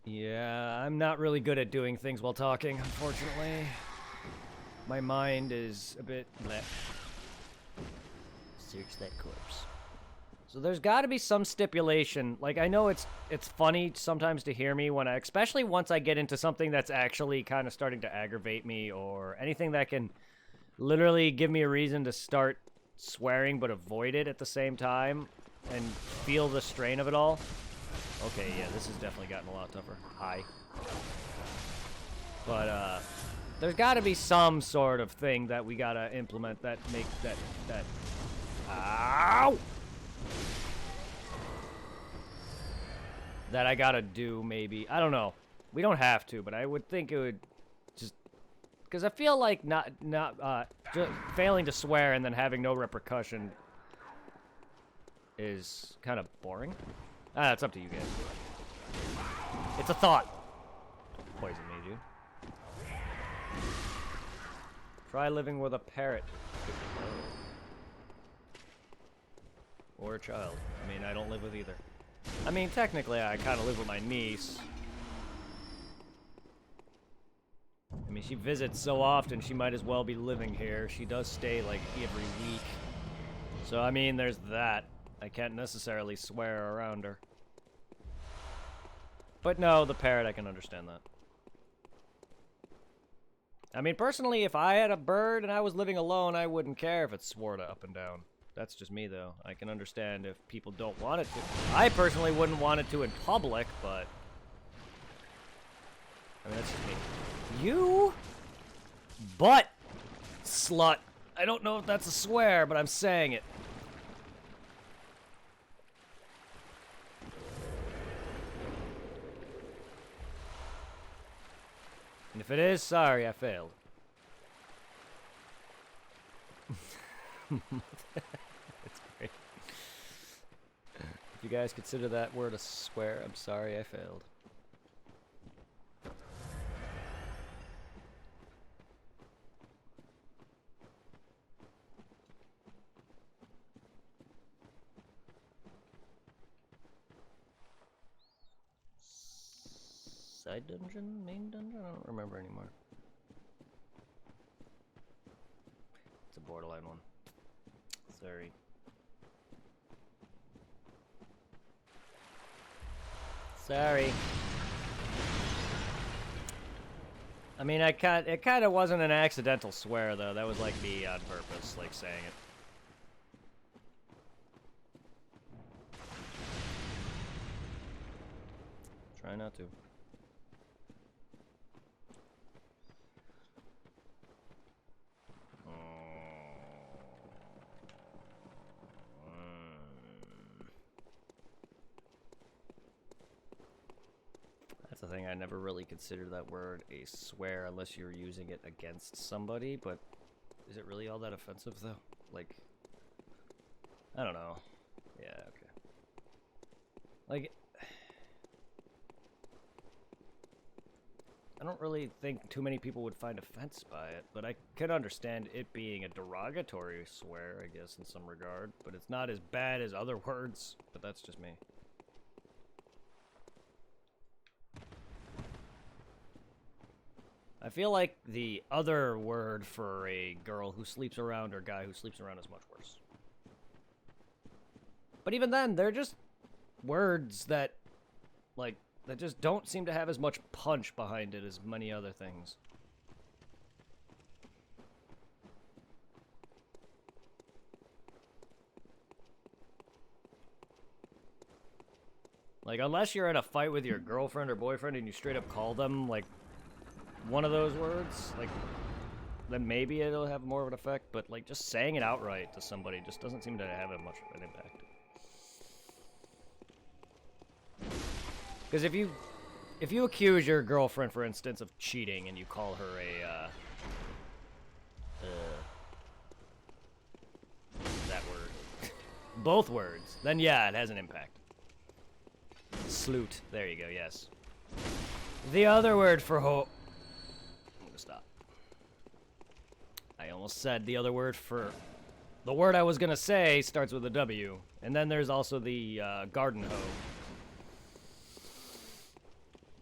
Yeah, I'm not really good at doing things while talking, unfortunately. My mind is a bit bleh. Search that corpse. So there's got to be some stipulation. Like, I know it's funny sometimes to hear me when especially once I get into something that's actually kind of starting to aggravate me, or anything that can literally give me a reason to start swearing but avoid it at the same time and feel the strain of it all. Okay, yeah, this has definitely gotten a lot tougher. Hi. But there's got to be some sort of thing that we gotta implement that make that ow, that I gotta do. Maybe, I don't know. We don't have to, but I would think it would just because I feel like not just failing to swear and then having no repercussion is kind of boring. It's up to you guys. It's a thought. Poison me, dude. Try living with a parrot. Or a child. I mean, I don't live with either. I mean, technically, I kind of live with my niece. I mean, she visits so often, she might as well be living here. She does stay, like, every week. So, I mean, there's that. I can't necessarily swear around her. But no, the parrot, I can understand that. I mean, personally, if I had a bird and I was living alone, I wouldn't care if it swore to up and down. That's just me, though. I can understand if people don't want it to. I personally wouldn't want it to in public, but... I mean, that's just me. You? Butt slut. I don't know if that's a swear, but I'm saying it. And if it is, sorry, I failed. That's great. If you guys consider that word a swear, I'm sorry I failed. Side dungeon? Main dungeon? I don't remember anymore. It's a borderline one. Sorry. Sorry. I mean, it kind of wasn't an accidental swear, though. That was, like, me on purpose, like, saying it. Try not to. That's the thing, I never really considered that word a swear unless you're using it against somebody, but is it really all that offensive, though? Like, I don't know. Yeah, okay. Like, I don't really think too many people would find offense by it, but I could understand it being a derogatory swear, I guess, in some regard, but it's not as bad as other words, but that's just me. I feel like the other word for a girl who sleeps around or guy who sleeps around is much worse. But even then, they're just words that, like, that just don't seem to have as much punch behind it as many other things. Like, unless you're in a fight with your girlfriend or boyfriend and you straight up call them, like, one of those words, like, then maybe it'll have more of an effect, but, like, just saying it outright to somebody just doesn't seem to have much of an impact. Because if you accuse your girlfriend, for instance, of cheating and you call her a, that word, both words, then yeah, it has an impact. Sloot. There you go, yes. The other word for I'm gonna stop. I almost said the other word for... The word I was gonna say starts with a W. And then there's also the garden hoe.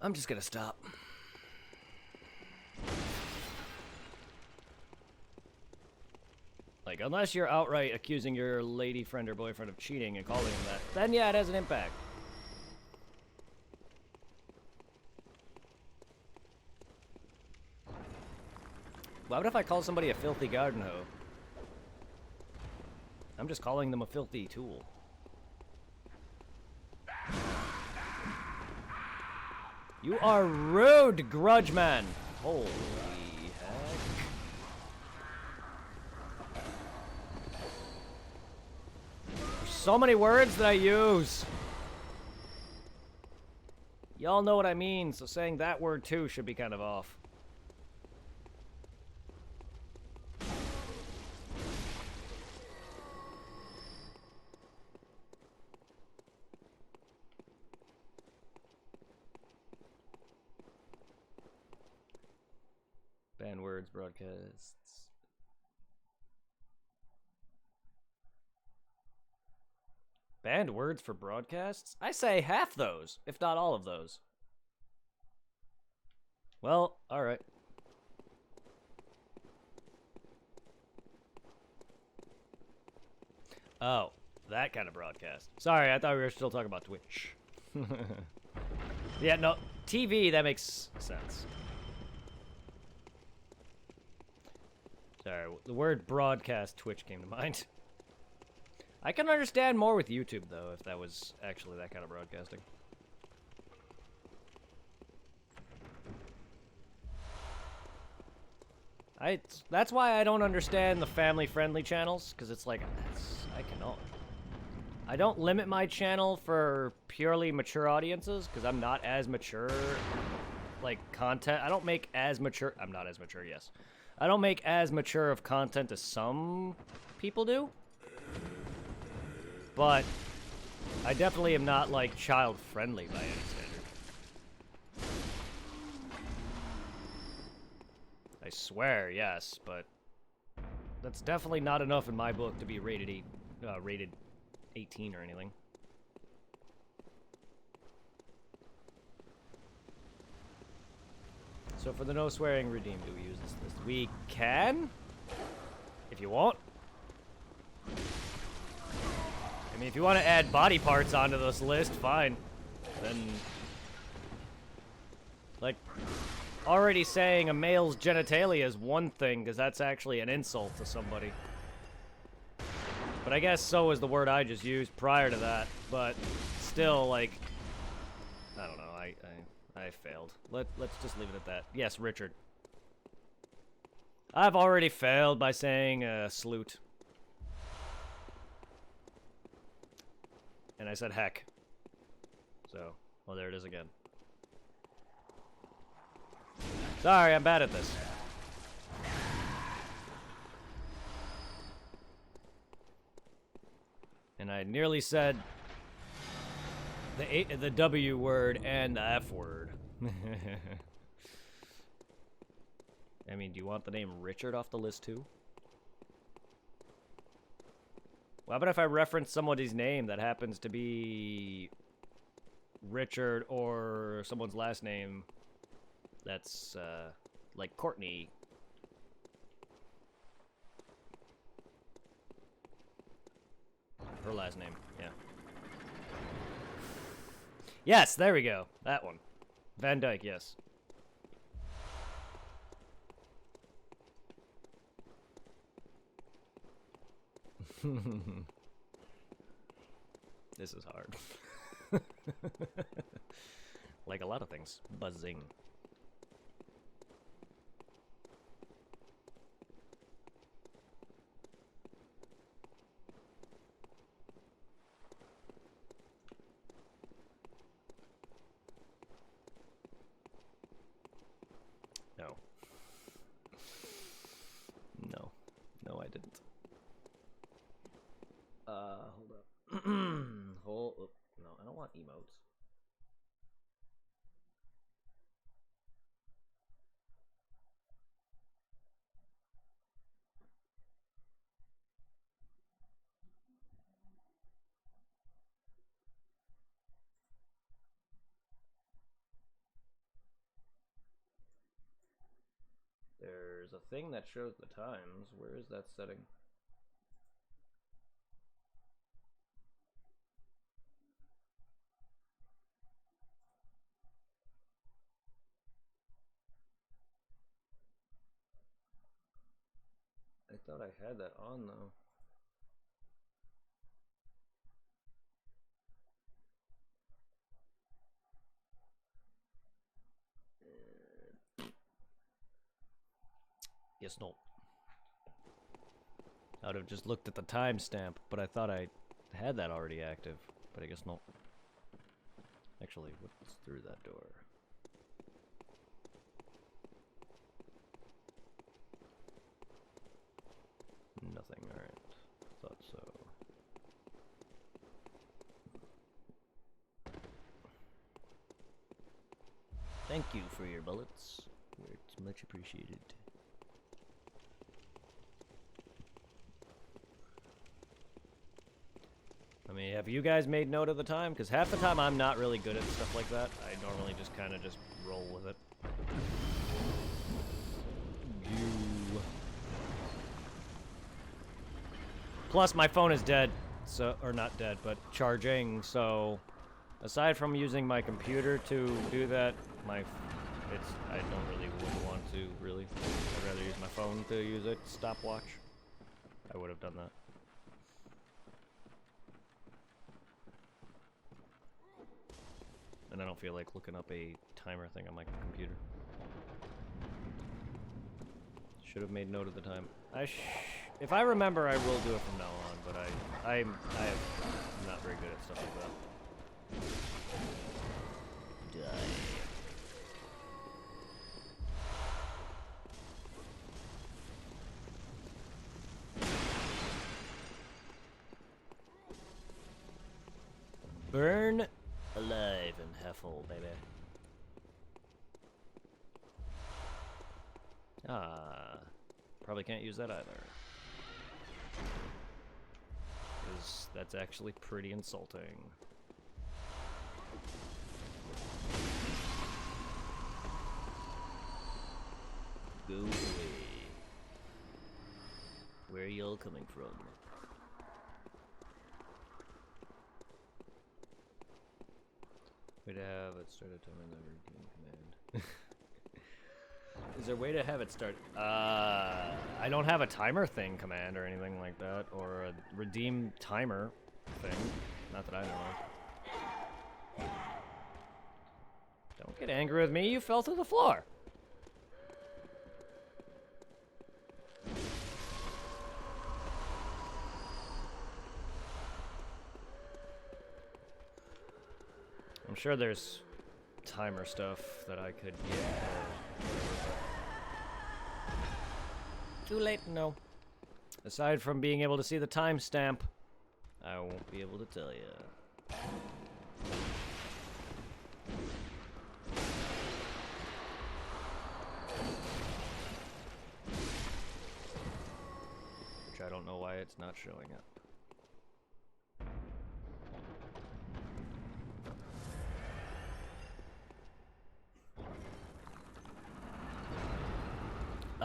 I'm just gonna stop. Like, unless you're outright accusing your lady friend or boyfriend of cheating and calling him that, then yeah, it has an impact. What if I call somebody a filthy garden hoe? I'm just calling them a filthy tool. You are rude, grudge man! Holy heck. There's so many words that I use. Y'all know what I mean, so saying that word too should be kind of off. Ban words, broadcasts. Banned words for broadcasts? I say half those, if not all of those. Well, alright. Oh, that kind of broadcast. Sorry, I thought we were still talking about Twitch. Yeah, no, TV, that makes sense. Sorry, the word broadcast Twitch came to mind. I can understand more with YouTube, though, if that was actually that kind of broadcasting. That's why I don't understand the family-friendly channels, because it's like, I cannot. I don't limit my channel for purely mature audiences, because I'm not as mature, like, content. I don't make as mature, I'm not as mature, yes. I don't make as mature of content as some people do. But I definitely am not, like, child-friendly by any standard. I swear, yes, but that's definitely not enough in my book to be rated 18 or anything. So for the no swearing regime, do we use this list? We can, if you want. I mean, if you want to add body parts onto this list, fine. Then, like, already saying a male's genitalia is one thing, because that's actually an insult to somebody. But I guess so is the word I just used prior to that. But still, like, I don't know. I failed. Let's just leave it at that. Yes, Richard. I've already failed by saying sloot. And I said heck. So, well, there it is again. Sorry, I'm bad at this. And I nearly said the W word and the F word. I mean, do you want the name Richard off the list too? Well, how about if I reference somebody's name that happens to be Richard or someone's last name that's, like Courtney? Her last name, yeah. Yes, there we go. That one. Van Dyke, yes. This is hard. Like a lot of things. Buzzing. No. No. No, I didn't. Hold up. Hold up. No, I don't want emotes. a thing that shows the times. Where is that setting? I thought I had that on though. Guess not. I would have just looked at the timestamp, but I thought I had that already active, but I guess not. Actually, what's through that door? Nothing, alright. Thought so. Thank you for your bullets. It's much appreciated. I mean, have you guys made note of the time? Because half the time I'm not really good at stuff like that. I normally just kind of just roll with it. Plus, my phone is dead, so, or not dead, but charging, so aside from using my computer to do that, I don't really would want to, really. I'd rather use my phone to use it, stopwatch. I would have done that. And I don't feel like looking up a timer thing on my computer. Should have made note of the time. If I remember, I will do it from now on, but I'm not very good at stuff like that. Die. Burn alive and Heffel, baby. Ah, probably can't use that either. Because that's actually pretty insulting. Go away. Where are y'all coming from? Way to have it start a time in the routine command. Is there a way to have it start? I don't have a timer thing command or anything like that, or a redeem timer thing. Not that I know of. Don't get angry with me, you fell to the floor. I'm sure there's timer stuff that I could get. Too late, no. Aside from being able to see the timestamp, I won't be able to tell you. Which I don't know why it's not showing up.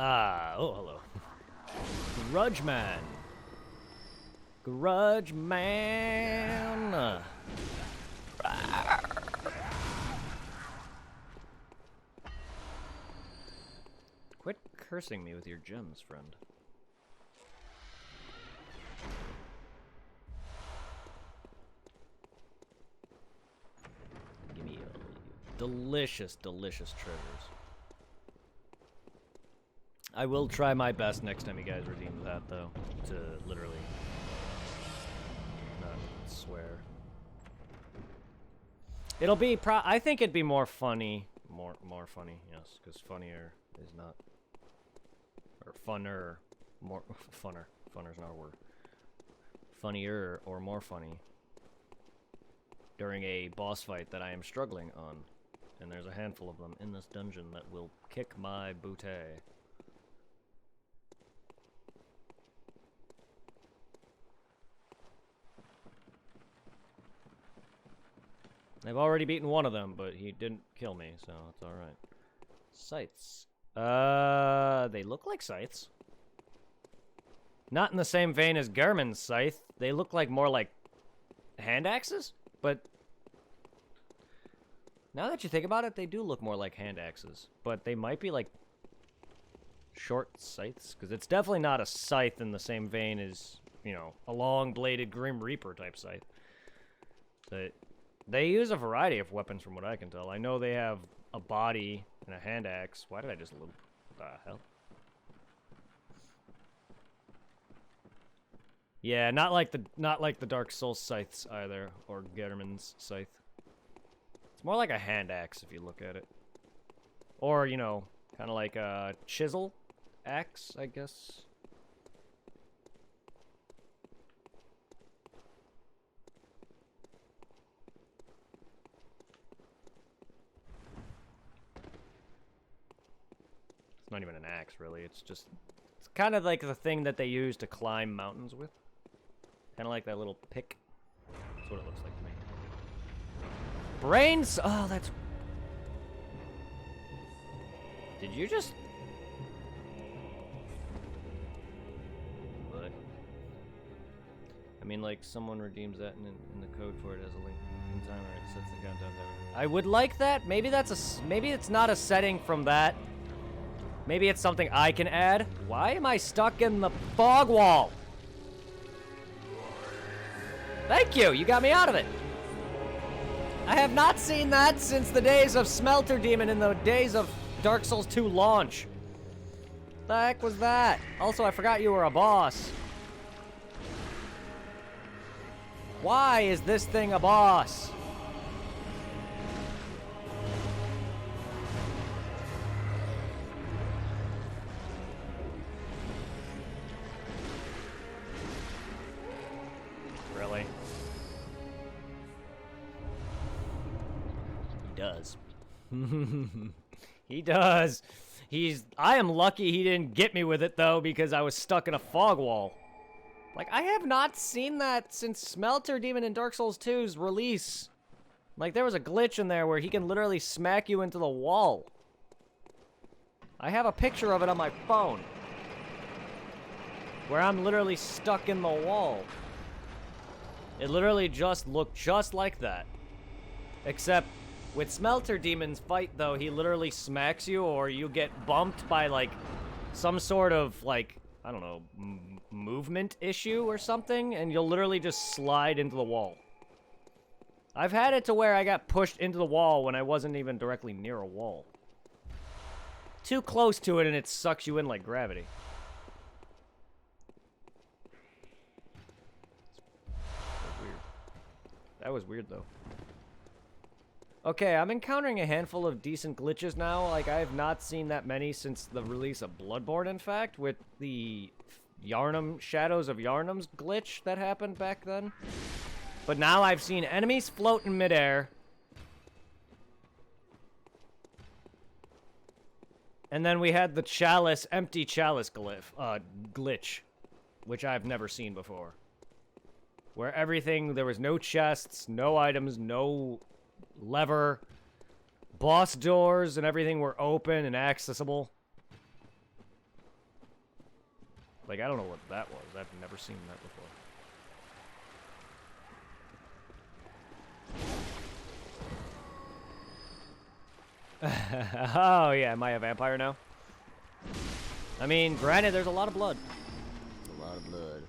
Ah, oh, hello. Grudge Man. Grudge Man. Quit cursing me with your gems, friend. Give me all your delicious, delicious treasures. I will try my best next time you guys redeem that, though, to literally not swear. It'll be I think it'd be more funny, more funny, yes, because funnier is not, or funner, more funner. Funner's not a word. Funnier or more funny during a boss fight that I am struggling on, and there's a handful of them in this dungeon that will kick my booty. I've already beaten one of them, but he didn't kill me, so it's alright. Sights. They look like scythes. Not in the same vein as Gehrman's scythe. They look like more like hand axes, but now that you think about it, they do look more like hand axes. But they might be like short scythes, because it's definitely not a scythe in the same vein as, you know, a long-bladed Grim Reaper type scythe. But they use a variety of weapons from what I can tell. I know they have a body and a hand axe. Why did I just loop? What the hell? Yeah, not like the Dark Souls scythes either, or Gehrman's scythe. It's more like a hand axe if you look at it. Or, you know, kind of like a chisel axe, I guess. It's not even an axe, really. It's kind of like the thing that they use to climb mountains with. Kind of like that little pick. That's what it looks like to me. Brains! Oh, that's... Did you just... What? I mean, like, someone redeems that in the code for it as a link in timer. It sets the countdown timer. I would like that. Maybe that's a... Maybe it's not a setting from that. Maybe it's something I can add. Why am I stuck in the fog wall? Thank you, you got me out of it. I have not seen that since the days of Smelter Demon in the days of Dark Souls 2 launch. The heck was that? Also, I forgot you were a boss. Why is this thing a boss? Really? He does. He does. I am lucky he didn't get me with it, though, because I was stuck in a fog wall. Like, I have not seen that since Smelter Demon in Dark Souls 2's release. Like, there was a glitch in there where he can literally smack you into the wall. I have a picture of it on my phone. Where I'm literally stuck in the wall. It literally just looked just like that. Except, with Smelter Demon's fight, though, he literally smacks you, or you get bumped by, like, some sort of, like, I don't know, movement issue or something, and you'll literally just slide into the wall. I've had it to where I got pushed into the wall when I wasn't even directly near a wall. Too close to it, and it sucks you in like gravity. That was weird, though. Okay, I'm encountering a handful of decent glitches now. Like, I have not seen that many since the release of Bloodborne, in fact, with the Yharnam, Shadows of Yharnam's glitch that happened back then. But now I've seen enemies float in midair. And then we had the chalice, empty chalice glitch, which I've never seen before. Where everything, there was no chests, no items, no lever, boss doors and everything were open and accessible. Like, I don't know what that was. I've never seen that before. Oh, yeah, am I a vampire now? I mean, granted, there's a lot of blood. A lot of blood.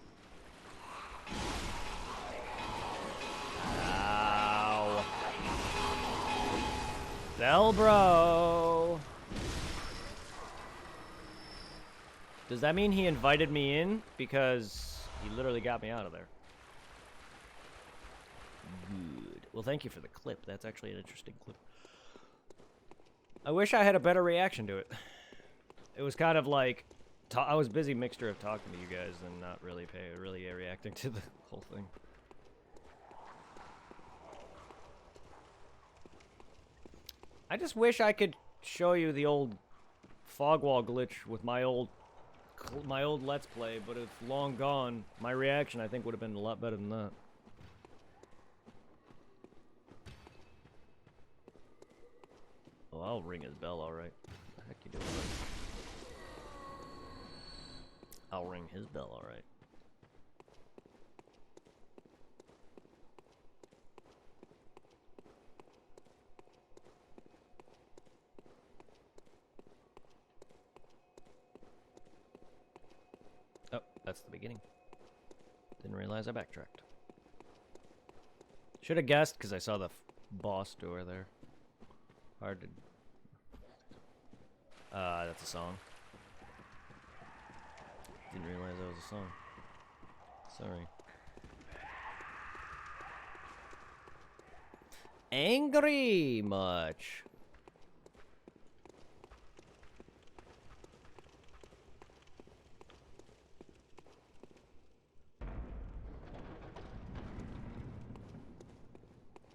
Ow. Delbro! Does that mean he invited me in? Because he literally got me out of there. Good. Well, thank you for the clip. That's actually an interesting clip. I wish I had a better reaction to it. It was kind of like... I was busy mixture of talking to you guys and not really reacting to the whole thing. I just wish I could show you the old fog wall glitch with my old Let's Play, but it's long gone. My reaction, I think, would have been a lot better than that. Oh, I'll ring his bell, alright. What the heck you doing? I'll ring his bell, alright. Oh, that's the beginning. Didn't realize I backtracked. Should have guessed, because I saw the boss door there. Hard to... that's a song. Didn't realize that was a song. Sorry. Angry much.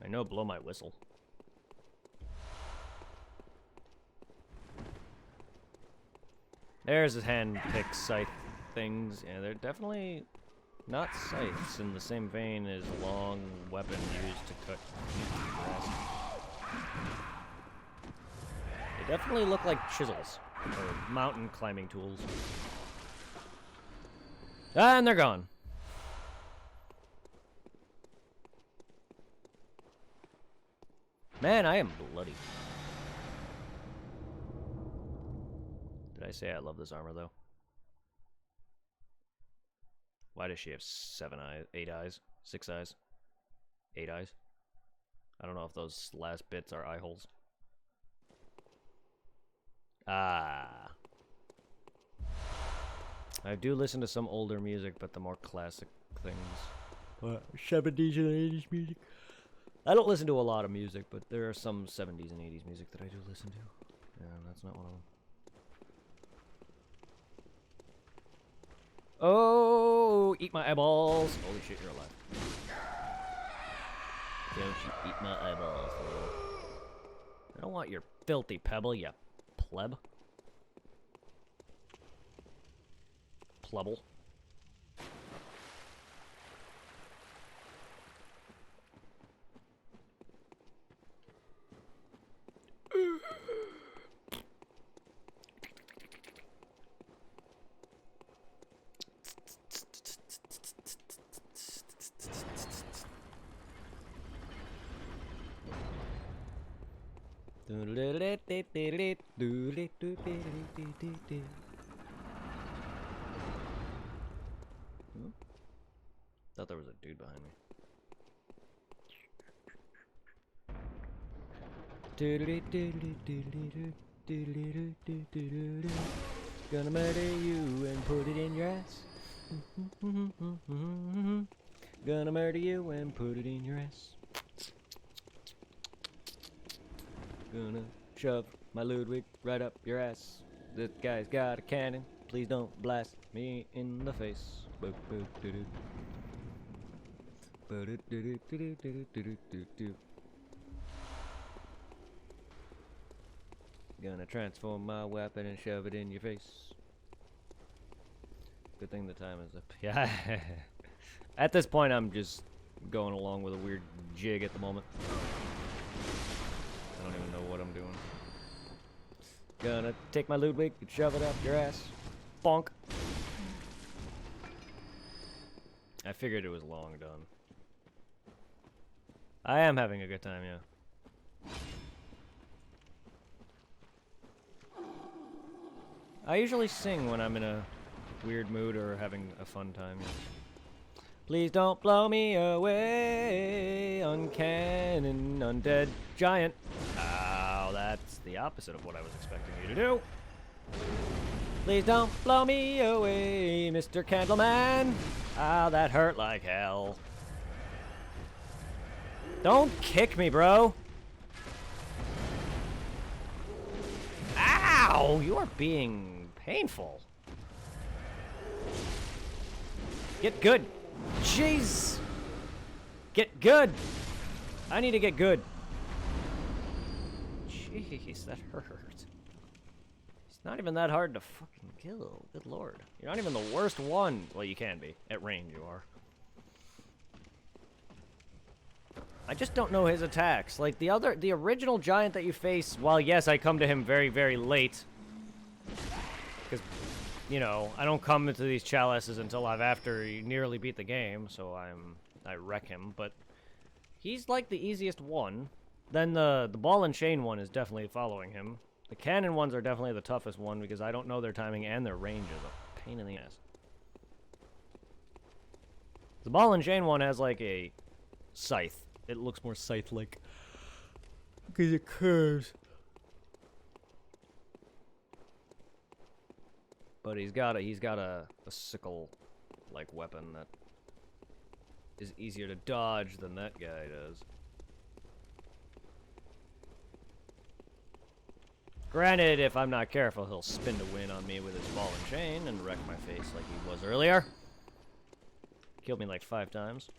I know, blow my whistle. There's his hand-pick scythe things. Yeah, they're definitely not scythes in the same vein as long weapon used to cut grass. They definitely look like chisels or mountain climbing tools. And they're gone. Man, I am bloody. Did I say I love this armor, though? Why does she have 7 eyes? 8 eyes? 6 eyes? 8 eyes? I don't know if those last bits are eye holes. Ah. I do listen to some older music, but the more classic things. 70s and 80s music. I don't listen to a lot of music, but there are some 70s and 80s music that I do listen to. Yeah, that's not one of them. Oh, eat my eyeballs. Holy shit, you're alive. Don't you eat my eyeballs, fool. I don't want your filthy pebble, you pleb. Plebble. Thought there was a dude behind me. Gonna murder you and put it in your ass. Gonna murder you and put it in your ass. Gonna shove my Ludwig right up your ass. This guy's got a cannon. Please don't blast me in the face. Gonna transform my weapon and shove it in your face. Good thing the time is up. Yeah. At this point, I'm just going along with a weird jig at the moment. I don't even know what I'm doing. Gonna take my Ludwig and shove it up your ass. Bonk. I figured it was long done. I am having a good time, yeah. I usually sing when I'm in a weird mood or having a fun time. Yeah. Please don't blow me away, uncannon, undead giant. Ow, that's the opposite of what I was expecting you to do. Please don't blow me away, Mr. Candleman. Ow, that hurt like hell. Don't kick me, bro. Ow, you are being painful. Get good. Jeez. Get good. I need to get good. Jeez, that hurt. It's not even that hard to fucking kill. Good lord. You're not even the worst one. Well, you can be. At range, you are. I just don't know his attacks. Like, the original giant that you face, while yes, I come to him very, very late. Because, you know, I don't come into these chalices until I've nearly beat the game, so I wreck him, but he's like the easiest one. Then the ball and chain one is definitely following him. The cannon ones are definitely the toughest one because I don't know their timing and their range is a pain in the ass. The ball and chain one has like a scythe. It looks more scythe-like because it curves. But he's got a sickle-like weapon that is easier to dodge than that guy does. Granted, if I'm not careful, he'll spin to win on me with his ball and chain and wreck my face like he was earlier. Killed me like 5 times.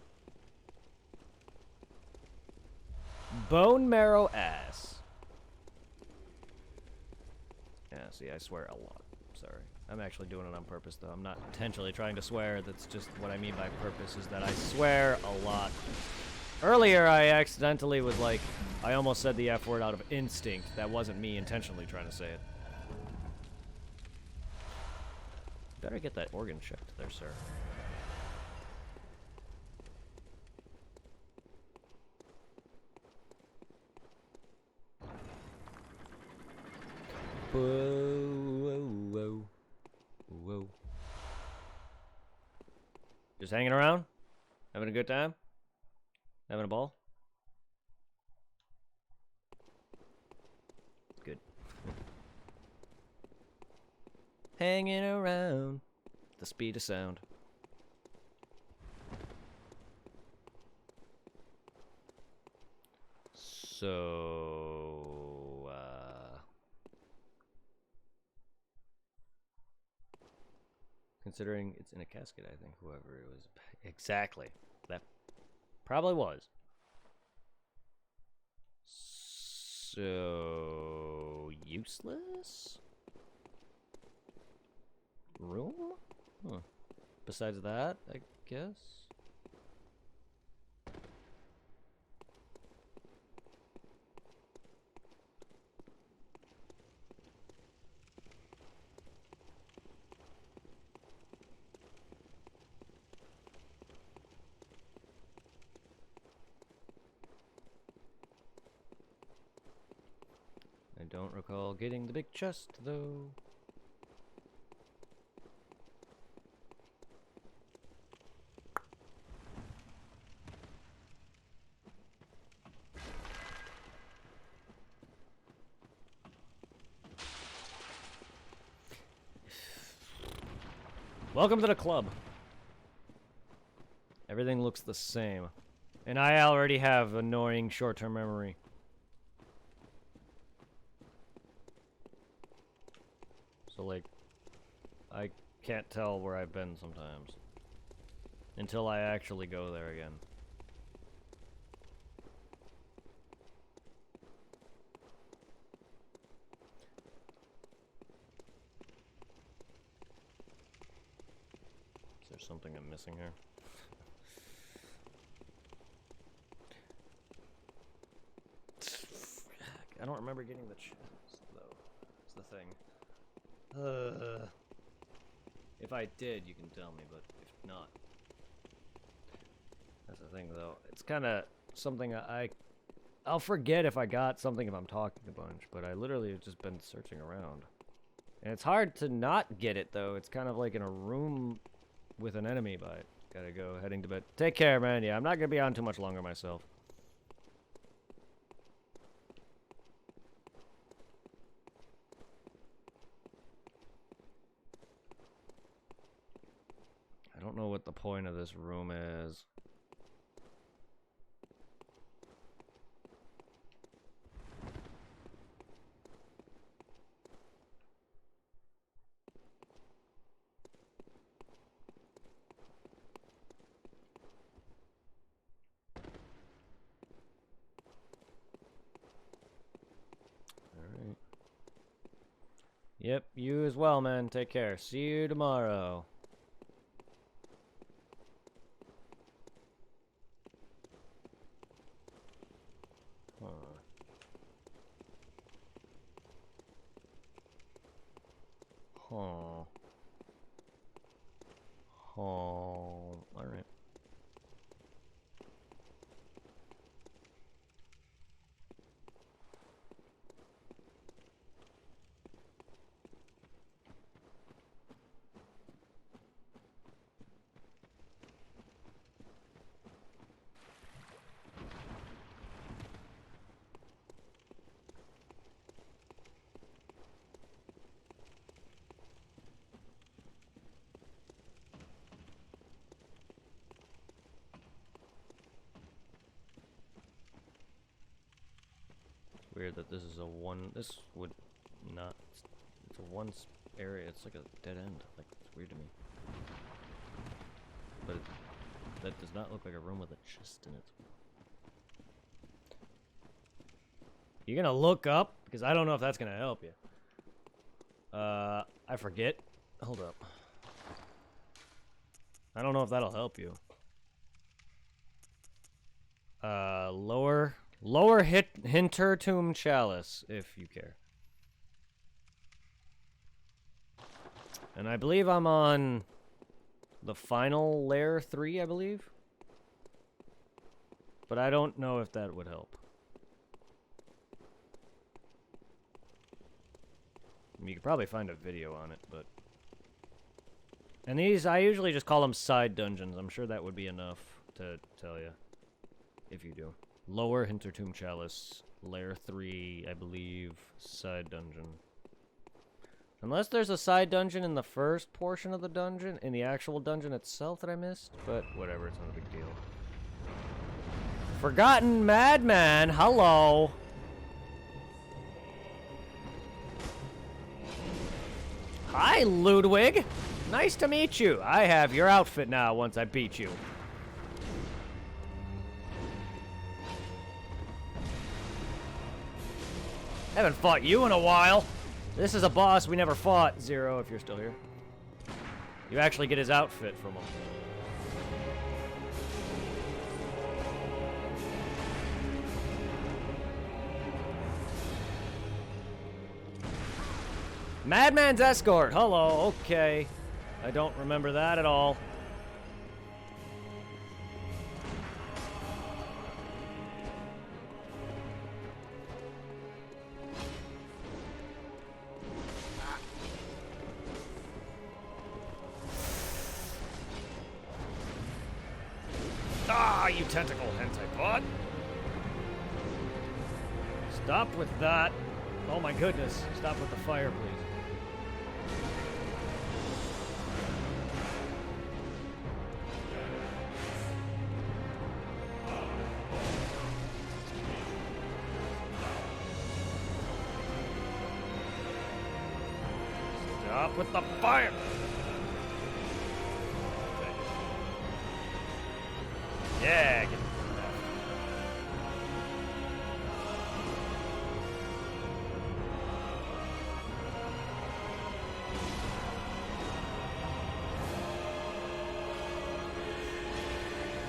Bone marrow ass. Yeah, see, I swear a lot. Sorry. I'm actually doing it on purpose, though. I'm not intentionally trying to swear. That's just what I mean by purpose, is that I swear a lot. Earlier, I accidentally was like, I almost said the F word out of instinct. That wasn't me intentionally trying to say it. Better get that organ checked there, sir. Whoa, whoa, whoa, whoa. Just hanging around? Having a good time? Having a ball? Good. Hanging around. The speed of sound. So, considering it's in a casket, I think, whoever it was. Exactly. That probably was. So, useless? Room? Huh. Besides that, I guess? I don't recall getting the big chest, though. Welcome to the club. Everything looks the same. And I already have annoying short-term memory. So, like, I can't tell where I've been sometimes. Until I actually go there again. Is there something I'm missing here? I don't remember getting the chest, though. That's the thing. If I did, you can tell me, but if not... That's the thing, though. It's kind of something I'll forget if I got something if I'm talking a bunch, but I literally have just been searching around. And it's hard to not get it, though. It's kind of like in a room with an enemy by it. Gotta go, heading to bed. Take care, man. Yeah, I'm not gonna be on too much longer myself. I don't know what the point of this room is. Alright. Yep, you as well, man. Take care. See you tomorrow. Huh. Huh. hall. Alright. Weird that this is a one. This would not. It's a one area. It's like a dead end. Like, it's weird to me. But that does not look like a room with a chest in it. You gonna look up? Because I don't know if that's gonna help you. I forget. Hold up. I don't know if that'll help you. Lower Hintertomb Chalice, if you care. And I believe I'm on the final layer 3, I believe. But I don't know if that would help. I mean, you could probably find a video on it, but... And these, I usually just call them side dungeons. I'm sure that would be enough to tell you, if you do. Lower Hintertomb Chalice, layer 3, I believe, side dungeon. Unless there's a side dungeon in the first portion of the dungeon, in the actual dungeon itself that I missed, but whatever, it's not a big deal. Forgotten Madman, hello! Hi, Ludwig! Nice to meet you. I have your outfit now once I beat you. Haven't fought you in a while. This is a boss we never fought. Zero, if you're still here. You actually get his outfit from him. Madman's Escort. Hello, okay. I don't remember that at all. Ah, you tentacle hentai bot. Stop with that. Oh my goodness. Stop with the fire, please. Stop with the fire! Yeah, get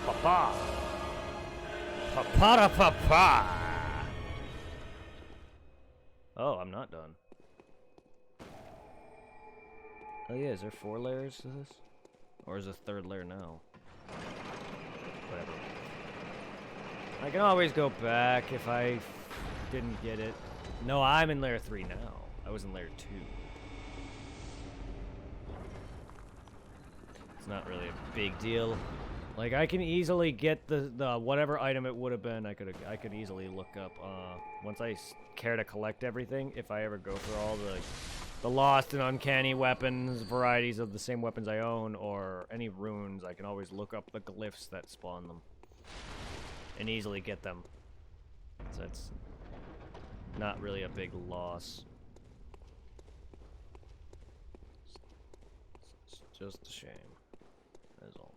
Papa! Papa! Oh, I'm not done. Oh yeah, is there 4 layers to this? Or is this 3rd layer now? Whatever. I can always go back if I didn't get it. No, I'm in layer 3 now. I was in layer 2. It's not really a big deal. Like, I can easily get the whatever item it would have been. I could easily look up once I care to collect everything. If I ever go through all the lost and uncanny weapons, varieties of the same weapons I own, or any runes, I can always look up the glyphs that spawn them and easily get them. So it's not really a big loss. It's just a shame. That is all.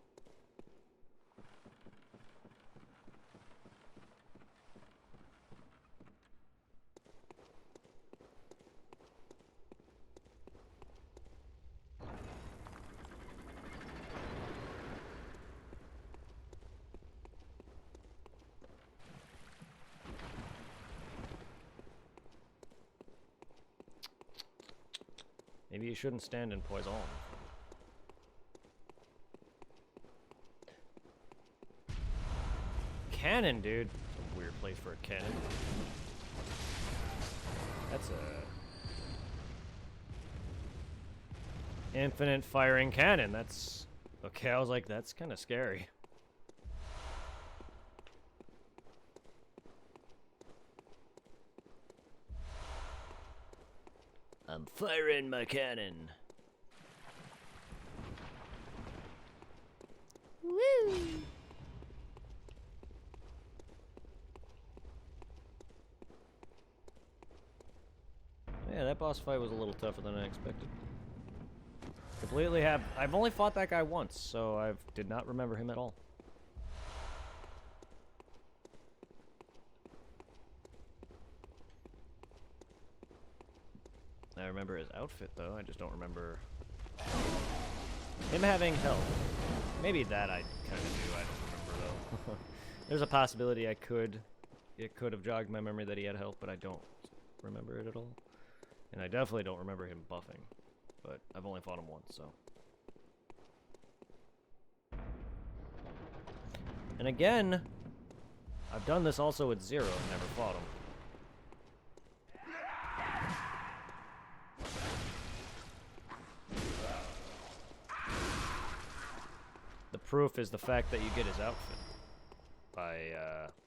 Maybe you shouldn't stand in poison. cannon, dude. That's a weird place for a cannon. That's a... infinite firing cannon. That's... okay, I was like, that's kind of scary. I'm firing my cannon. Woo! Yeah, that boss fight was a little tougher than I expected. Completely have... I've only fought that guy once, so I did not remember him at all. I remember his outfit, though. I just don't remember him having health. Maybe that I kind of do. I don't remember, though. There's a possibility it could have jogged my memory that he had health, but I don't remember it at all. And I definitely don't remember him buffing. But I've only fought him once, so. And again, I've done this also with Zero and never fought him. The proof is the fact that you get his outfit by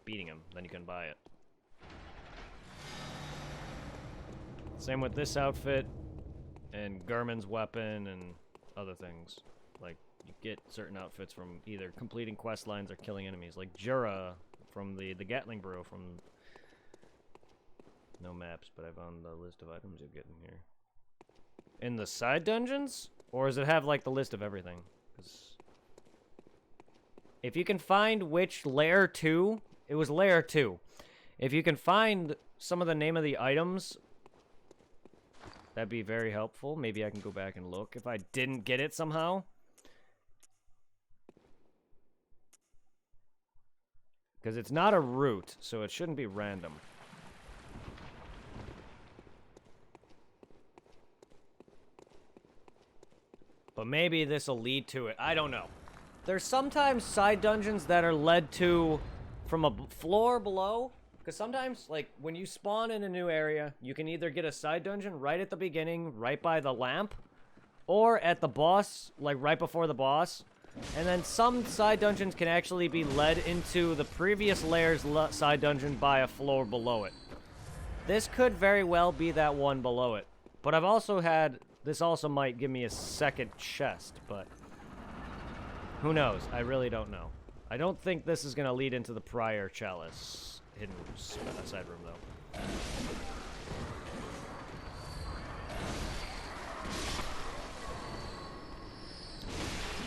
beating him, then you can buy it. Same with this outfit and Garmin's weapon and other things. Like, you get certain outfits from either completing quest lines or killing enemies. Like Jura from the Gatling Bro from... no maps, but I found the list of items you'll get in here. In the side dungeons? Or does it have, like, the list of everything? 'Cause if you can find which layer 2, it was layer 2. If you can find some of the name of the items, that'd be very helpful. Maybe I can go back and look if I didn't get it somehow. Because it's not a route, so it shouldn't be random. But maybe this will lead to it. I don't know. There's sometimes side dungeons that are led to from a floor below. Because sometimes, like, when you spawn in a new area, you can either get a side dungeon right at the beginning, right by the lamp, or at the boss, like, right before the boss. And then some side dungeons can actually be led into the previous layer's side dungeon by a floor below it. This could very well be that one below it. But I've also had... this also might give me a second chest, but... who knows? I really don't know. I don't think this is going to lead into the prior chalice hidden side room, though.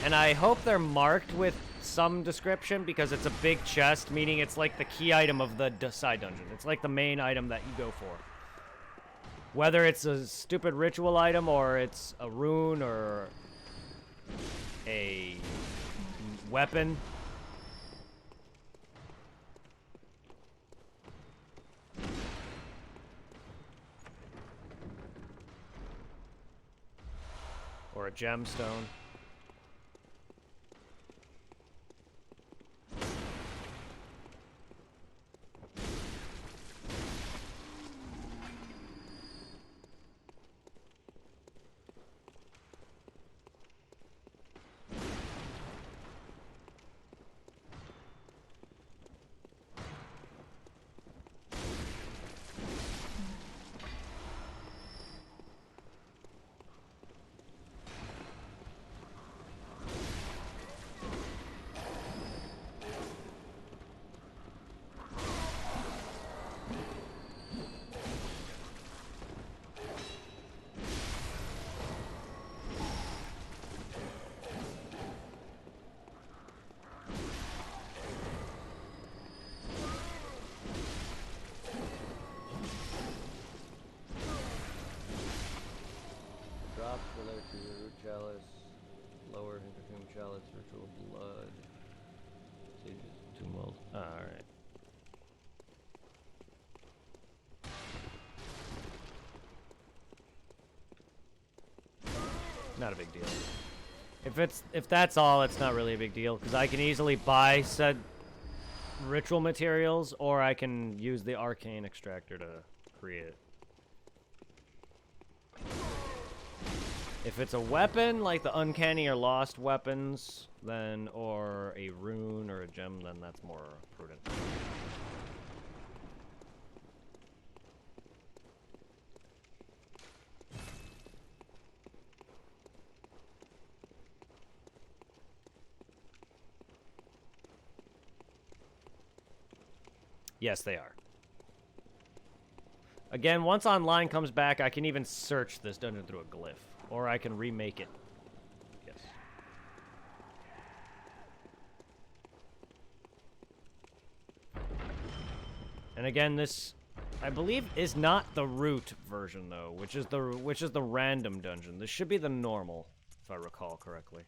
And I hope they're marked with some description, because it's a big chest, meaning it's like the key item of the side dungeon. It's like the main item that you go for. Whether it's a stupid ritual item, or it's a rune, or a weapon. Or a gemstone. Chalice, lower Hintertomb Chalice, Ritual Blood, Sage's Tumult. Alright. Not a big deal. If that's all, it's not really a big deal, because I can easily buy said ritual materials, or I can use the arcane extractor to create it. If it's a weapon, like the uncanny or lost weapons, then, or a rune or a gem, then that's more prudent. Yes, they are. Again, once online comes back, I can even search this dungeon through a glyph. Or I can remake it. Yes. And again, this, I believe, is not the root version though, which is the random dungeon. This should be the normal, if I recall correctly.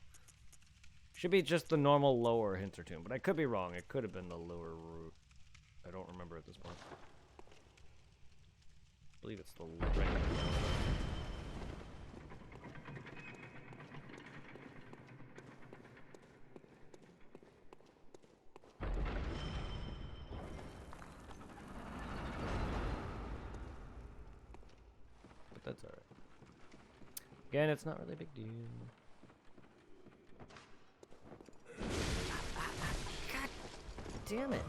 Should be just the normal lower Hintertomb, but I could be wrong. It could have been the lower root. I don't remember at this point. I believe it's the regular. But that's alright. Again, it's not really a big deal. God damn it.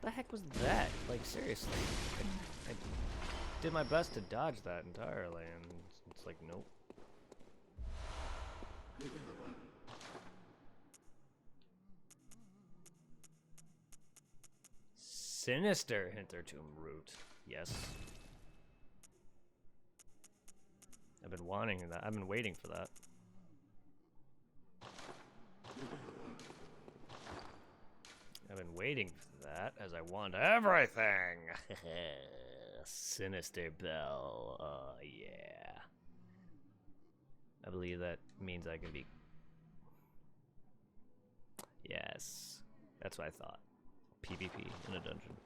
The heck was that? Like, seriously. I did my best to dodge that entirely, and it's like, nope. Sinister Hintertomb root. Yes. I've been wanting that. I've been waiting for that. I've been waiting for that, as I want everything! Sinister Bell. Oh, yeah. I believe that means I can be... Yes. That's what I thought. PvP in a dungeon.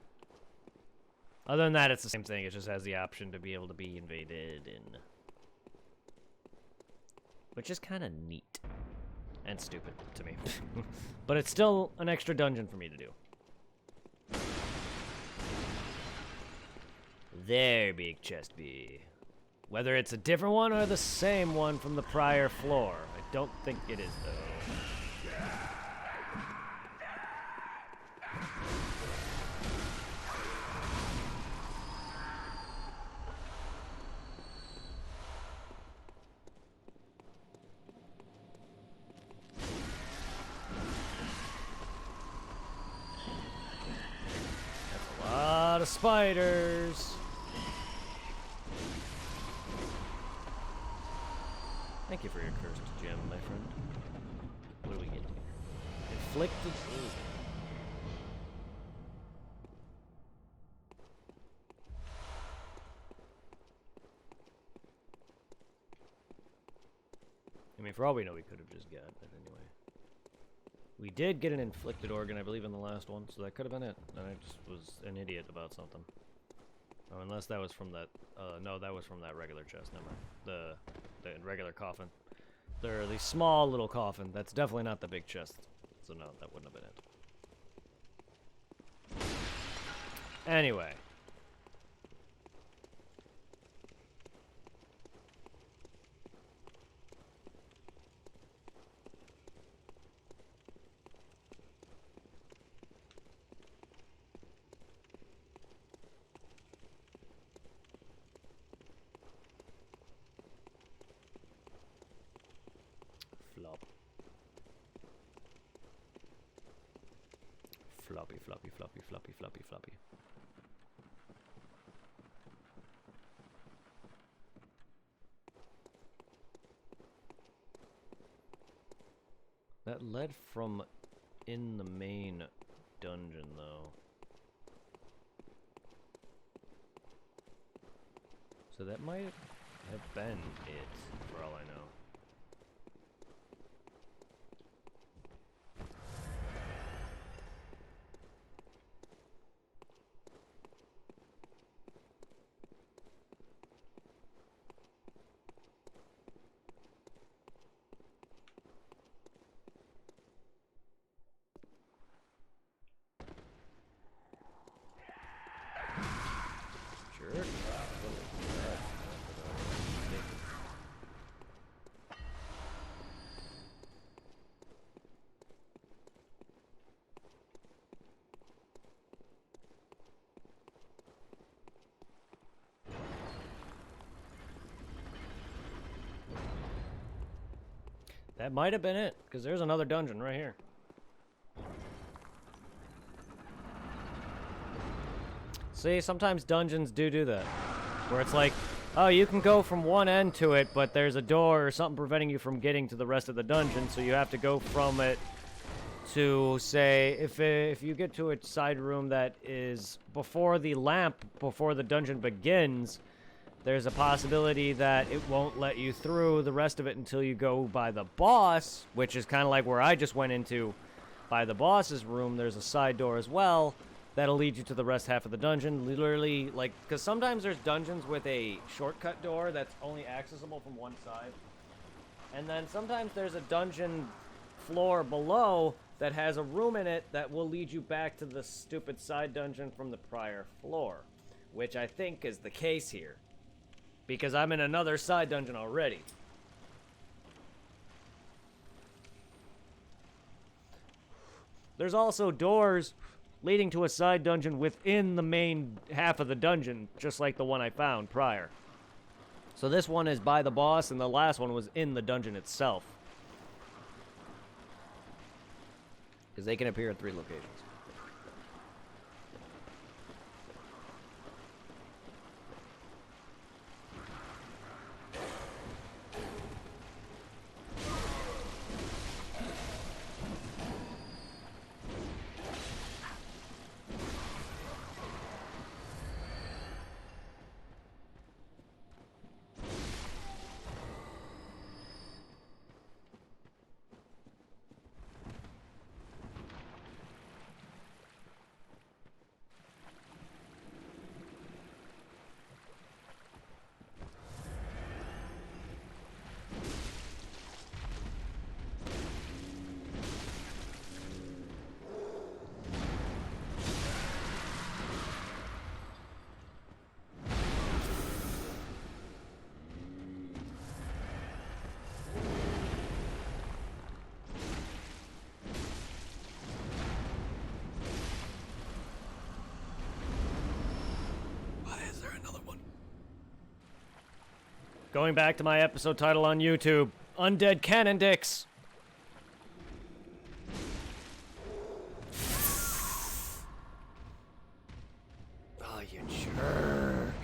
Other than that, it's the same thing. It just has the option to be able to be invaded in... Which is kind of neat. And stupid to me. But it's still an extra dungeon for me to do. There, big chest bee. Whether it's a different one or the same one from the prior floor. I don't think it is, though. Spiders. Thank you for your cursed gem, my friend. What do we get here? Inflicted. Ooh. I mean, for all we know, we could have just gotten it anyway. We did get an inflicted organ, I believe, in the last one, so that could have been it. And I just was an idiot about something. Oh, unless that was from that... no, that was from that regular chest. Never mind. The regular coffin. They're the small little coffin. That's definitely not the big chest. So no, that wouldn't have been it. Anyway. Floppy, floppy, floppy, floppy, floppy, floppy. That led from in the main dungeon, though. So that might have been it, for all I know. That might have been it, because there's another dungeon right here. See, sometimes dungeons do that. Where it's like, oh, you can go from one end to it, but there's a door or something preventing you from getting to the rest of the dungeon, so you have to go from it to, say, if you get to a side room that is before the lamp, before the dungeon begins, there's a possibility that it won't let you through the rest of it until you go by the boss, which is kind of like where I just went into. By the boss's room, there's a side door as well that'll lead you to the rest half of the dungeon. Literally, like, because sometimes there's dungeons with a shortcut door that's only accessible from one side. And then sometimes there's a dungeon floor below that has a room in it that will lead you back to the stupid side dungeon from the prior floor, which I think is the case here, because I'm in another side dungeon already. There's also doors leading to a side dungeon within the main half of the dungeon, just like the one I found prior. So this one is by the boss, and the last one was in the dungeon itself. Because they can appear at 3 locations. Going back to my episode title on YouTube, Undead Cannon Dicks. Oh, you jerk.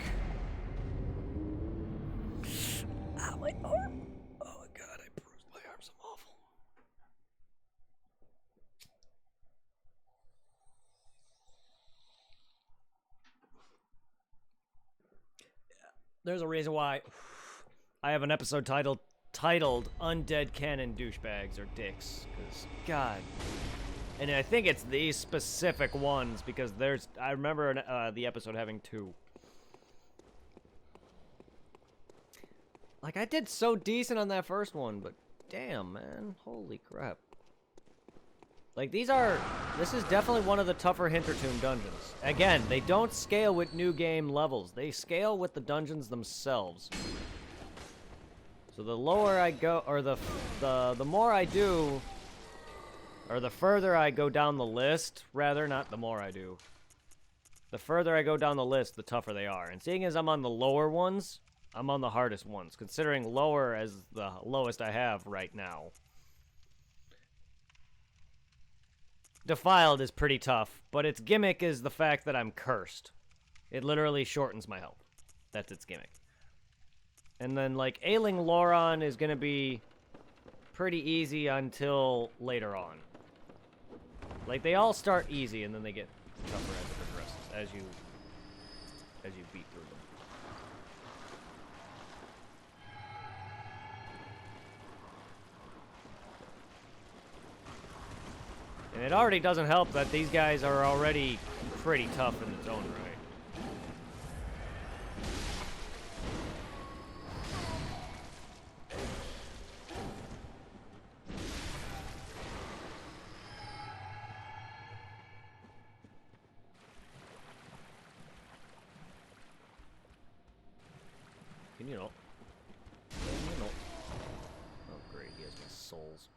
Ow, my arm. Oh, God, I bruised my arm so awful. There's a reason why I have an episode titled Undead Cannon Douchebags or Dicks, because, God. And I think it's these specific ones, because I remember the episode having 2. Like, I did so decent on that first one, but damn, man. Holy crap. Like, this is definitely one of the tougher Hintertomb dungeons. Again, they don't scale with new game levels. They scale with the dungeons themselves. So the lower I go, or the more I do, or the further I go down the list, rather, not the more I do. The further I go down the list, the tougher they are. And seeing as I'm on the lower ones, I'm on the hardest ones, considering lower as the lowest I have right now. Defiled is pretty tough, but its gimmick is the fact that I'm cursed. It literally shortens my health. That's its gimmick. And then, like, Ailing Loron is going to be pretty easy until later on. Like, they all start easy, and then they get tougher as it progresses, as you beat through them. And it already doesn't help that these guys are already pretty tough in its own right. You know. Oh, great. He has my souls.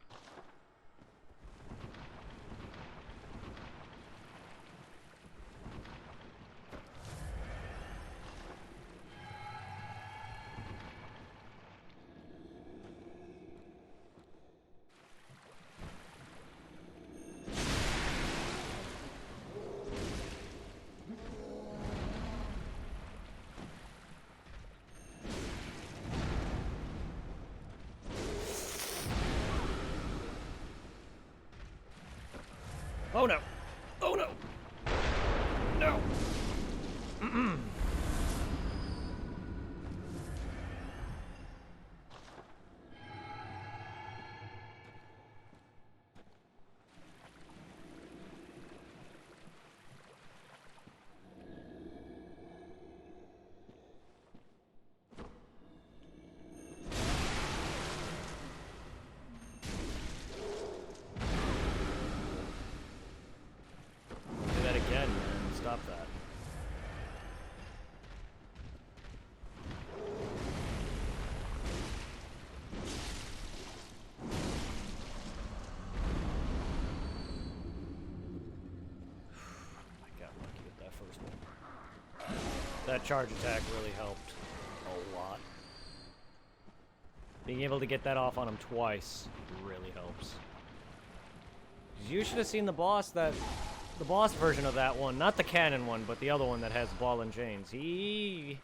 That charge attack really helped a lot. Being able to get that off on him twice really helps. You should have seen the boss version of that one, not the canon one, but the other one that has ball and chains. He...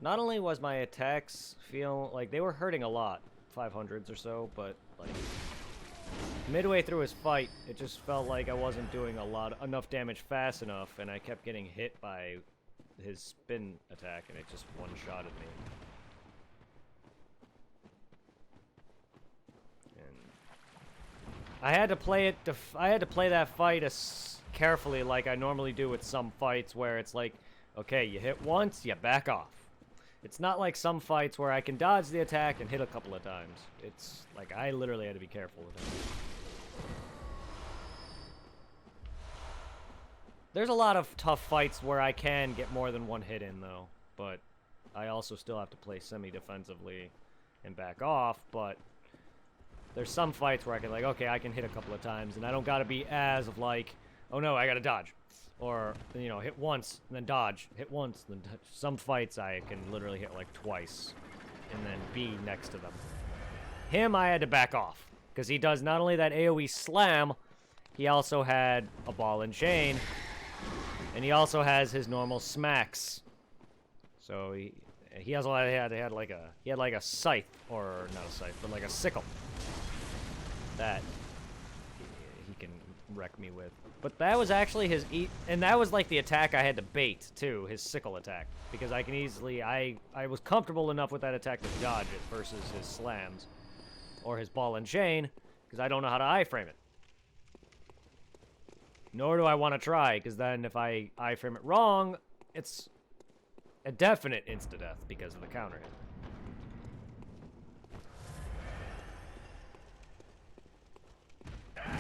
Not only was my attacks feel like they were hurting a lot, 500s or so, but like midway through his fight, it just felt like I wasn't doing enough damage fast enough, and I kept getting hit by his spin attack, and it just one-shotted me. And I had to play it. I had to play that fight as carefully, like I normally do with some fights, where it's like, okay, you hit once, you back off. It's not like some fights where I can dodge the attack and hit a couple of times. It's like I literally had to be careful with it. There's a lot of tough fights where I can get more than one hit in, though. But I also still have to play semi-defensively and back off. But there's some fights where I can, like, okay, I can hit a couple of times. And I don't got to be as of, like, oh, no, I got to dodge. Or, you know, hit once, and then dodge. Hit once, and then dodge. Some fights I can literally hit, like, twice. And then be next to them. Him, I had to back off. Because he does not only that AoE slam, he also had a ball and chain. And he also has his normal smacks. So he also had like a scythe, or not a scythe, but like a sickle that he can wreck me with. But that was actually his and that was like the attack I had to bait too, his sickle attack, because I can easily I was comfortable enough with that attack to dodge it versus his slams or his ball and chain, because I don't know how to iframe it. Nor do I want to try, because then if I iframe it wrong, it's a definite insta-death because of the counter hit. Okay.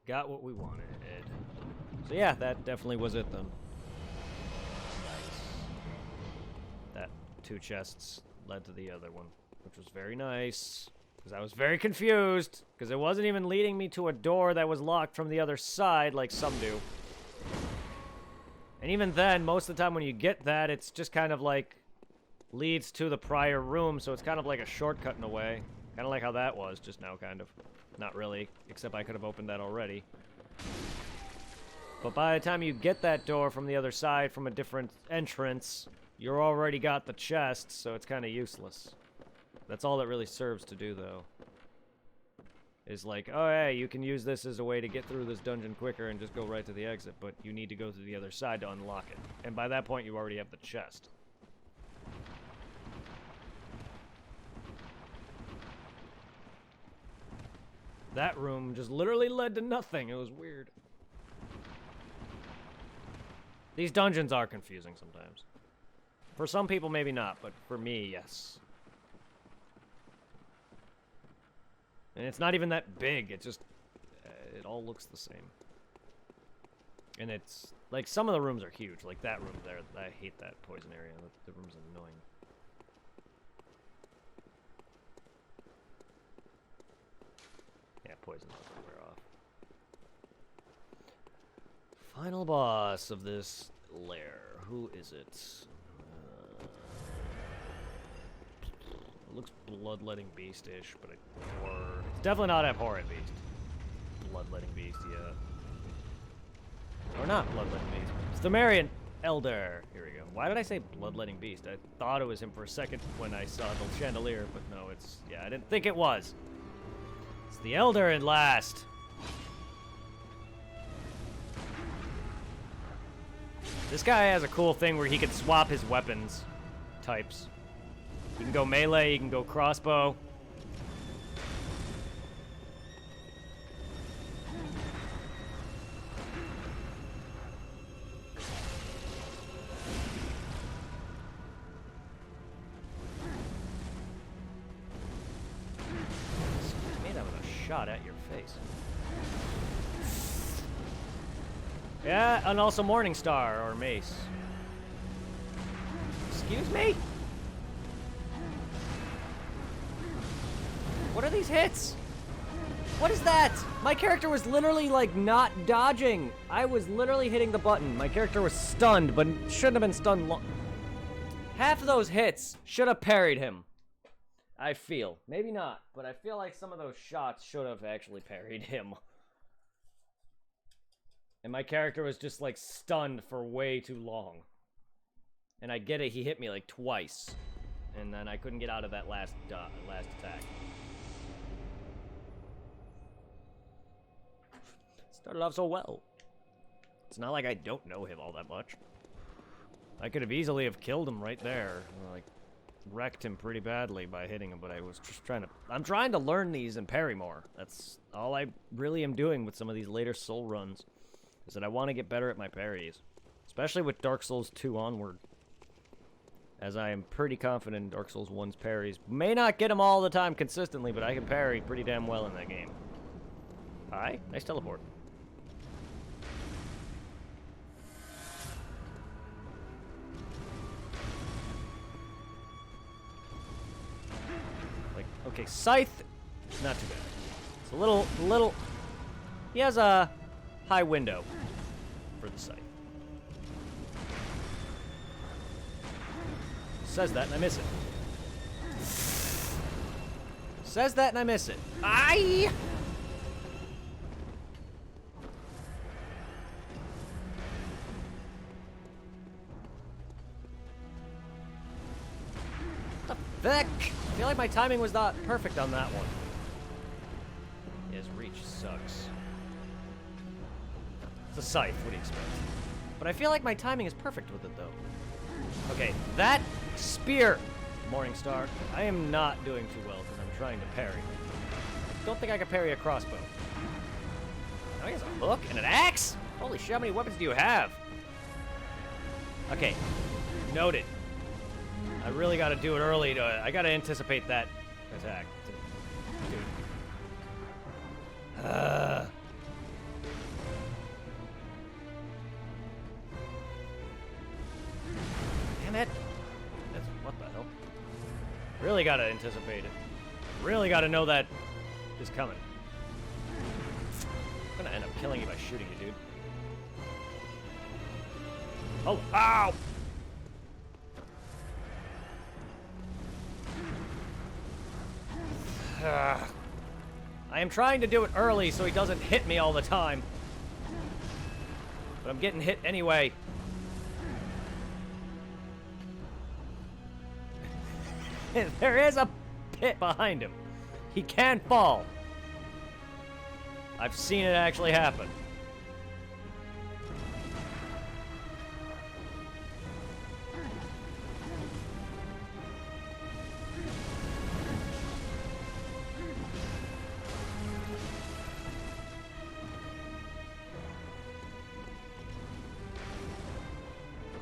Got what we wanted. So yeah, that definitely was it then. That 2 chests led to the other one, which was very nice, because I was very confused, because it wasn't even leading me to a door that was locked from the other side like some do. And even then, most of the time when you get that, it's just kind of like leads to the prior room, so it's kind of like a shortcut in a way. Kind of like how that was just now, kind of. Not really, except I could have opened that already. But by the time you get that door from the other side, from a different entrance, you're already got the chest, so it's kind of useless. That's all it really serves to do, though. Is like, oh, hey, you can use this as a way to get through this dungeon quicker and just go right to the exit, but you need to go to the other side to unlock it. And by that point, you already have the chest. That room just literally led to nothing. It was weird. These dungeons are confusing sometimes. For some people, maybe not, but for me, yes. And it's not even that big, it just... it all looks the same. And it's... like, some of the rooms are huge, like that room there. I hate that poison area, the room's annoying. Yeah, poison doesn't wear off. Final boss of this lair. Who is it? It looks bloodletting beast-ish, but it's definitely not abhorrent beast. Bloodletting beast, yeah. Or not bloodletting beast. It's the Marian Elder. Here we go. Why did I say bloodletting beast? I thought it was him for a second when I saw the chandelier, but no, it's... yeah, I didn't think it was. It's the Elder at last. This guy has a cool thing where he can swap his weapons types. You can go melee, you can go crossbow. It's made out of a shot at your face. Yeah, and also Morningstar or Mace. Excuse me? What are these hits? What is that? My character was literally, like, not dodging. I was literally hitting the button. My character was stunned, but shouldn't have been stunned long. Half of those hits should have parried him. I feel. Maybe not, but I feel like some of those shots should have actually parried him. And my character was just, like, stunned for way too long. And I get it, he hit me, like, twice. And then I couldn't get out of that last attack. Started off so well. It's not like I don't know him all that much. I could have easily have killed him right there. Like, wrecked him pretty badly by hitting him, but I was just trying to... I'm trying to learn these and parry more. That's all I really am doing with some of these later Soul runs. Is that I want to get better at my parries. Especially with Dark Souls 2 onward. As I am pretty confident in Dark Souls 1's parries. May not get them all the time consistently, but I can parry pretty damn well in that game. Hi, nice teleport. Like, okay, Scythe, not too bad. It's a little... He has a high window for the Scythe. Says that and I miss it. Says that and I miss it. Aye! What the heck? I feel like my timing was not perfect on that one. His reach sucks. It's a Scythe, what do you expect? But I feel like my timing is perfect with it, though. Okay, that spear, Morningstar. I am not doing too well because I'm trying to parry. I don't think I can parry a crossbow. Now he has a hook and an axe? Holy shit, how many weapons do you have? Okay, noted. I really got to do it early. I got to anticipate that attack. Dude. Damn it. That's, what the hell? Really gotta anticipate it. Really gotta know that is coming. I'm gonna end up killing you by shooting you, dude. Oh, ow! I am trying to do it early so he doesn't hit me all the time. But I'm getting hit anyway. There is a pit behind him. He can fall. I've seen it actually happen.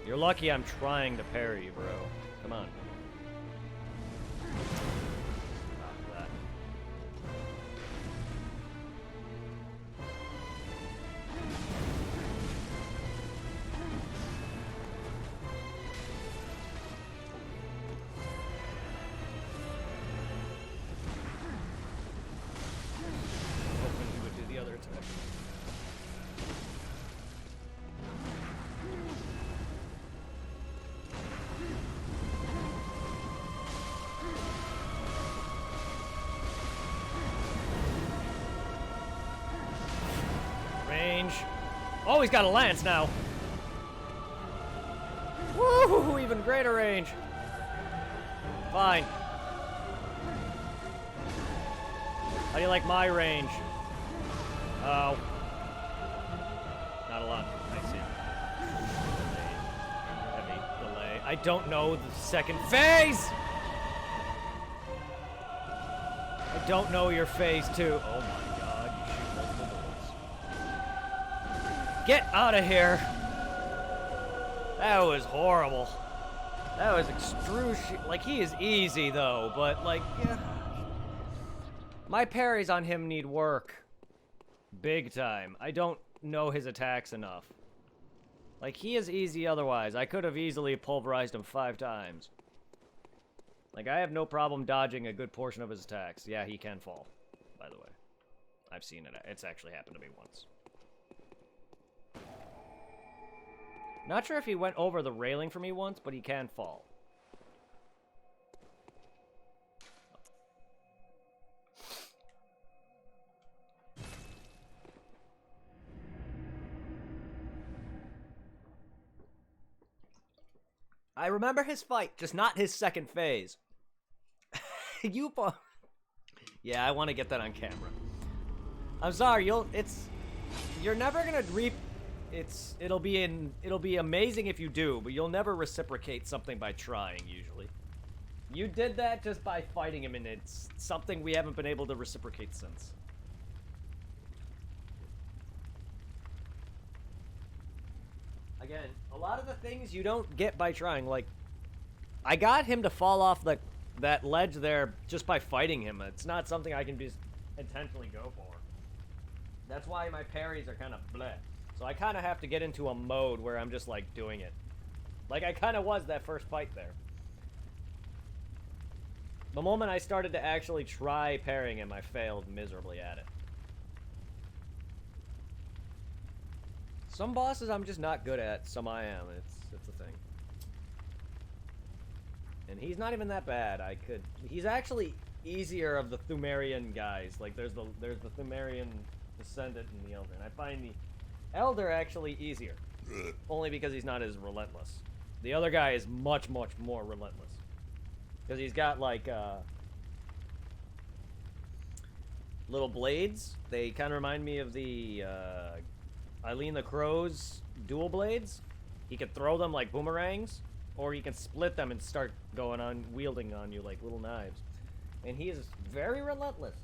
You're lucky I'm trying to parry you, bro. Come on. Oh, he's got a lance now. Woo! Even greater range. Fine. How do you like my range? Oh. Not a lot. I see. Heavy delay. I don't know the second phase! I don't know your phase two. Oh my god, you shoot multiple bullets. Get out of here! That was horrible. That was extrusion. Like, he is easy, though, but, like, yeah. My parries on him need work. Big time. I don't know his attacks enough. Like, he is easy otherwise. I could have easily pulverized him 5 times. Like, I have no problem dodging a good portion of his attacks. Yeah, he can fall, by the way. I've seen it. It's actually happened to me once. Not sure if he went over the railing for me once, but he can fall. I remember his fight, just not his second phase. Yeah, I want to get that on camera. I'm sorry, you're never gonna it'll be amazing if you do, but you'll never reciprocate something by trying, usually. You did that just by fighting him, and it's something we haven't been able to reciprocate since. Again, a lot of the things you don't get by trying, like, I got him to fall off that ledge there just by fighting him. It's not something I can just intentionally go for. That's why my parries are kind of bleh. So I kind of have to get into a mode where I'm just, like, doing it. Like I kind of was that first fight there. The moment I started to actually try parrying him, I failed miserably at it. Some bosses I'm just not good at, some I am. It's a thing. And he's not even that bad. He's actually easier of the Thumerian guys. Like there's the Thumerian Descendant and the Elder. And I find the Elder actually easier. Only because he's not as relentless. The other guy is much, much more relentless. Because he's got, like, little blades. They kind of remind me of the, Eileen the Crow's dual blades. He can throw them like boomerangs, or he can split them and start wielding on you like little knives. And he is very relentless.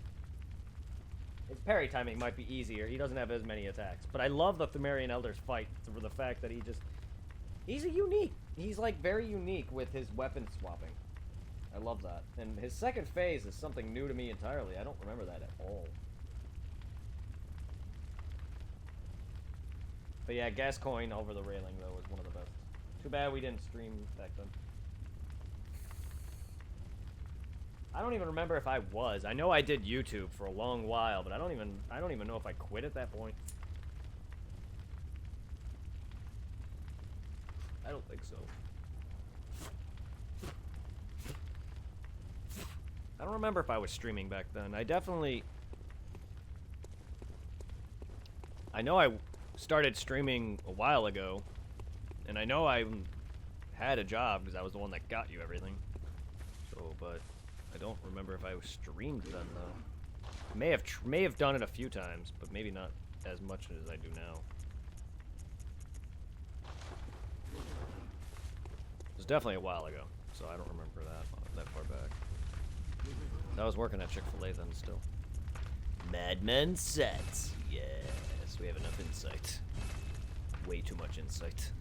His parry timing might be easier. He doesn't have as many attacks. But I love the Thumerian Elder's fight for the fact that he's he's like very unique with his weapon swapping. I love that. And his second phase is something new to me entirely. I don't remember that at all. But yeah, Gascoigne over the railing, though, was one of the best. Too bad we didn't stream back then. I don't even remember if I was. I know I did YouTube for a long while, but I don't even know if I quit at that point. I don't think so. I don't remember if I was streaming back then. I know I started streaming a while ago, and I know I had a job because I was the one that got you everything. So, but I don't remember if I was streamed then though. May have done it a few times, but maybe not as much as I do now. It was definitely a while ago, so I don't remember that far back. I was working at Chick-fil-A then still. Madman sets. Yes, we have enough insight. Way too much insight.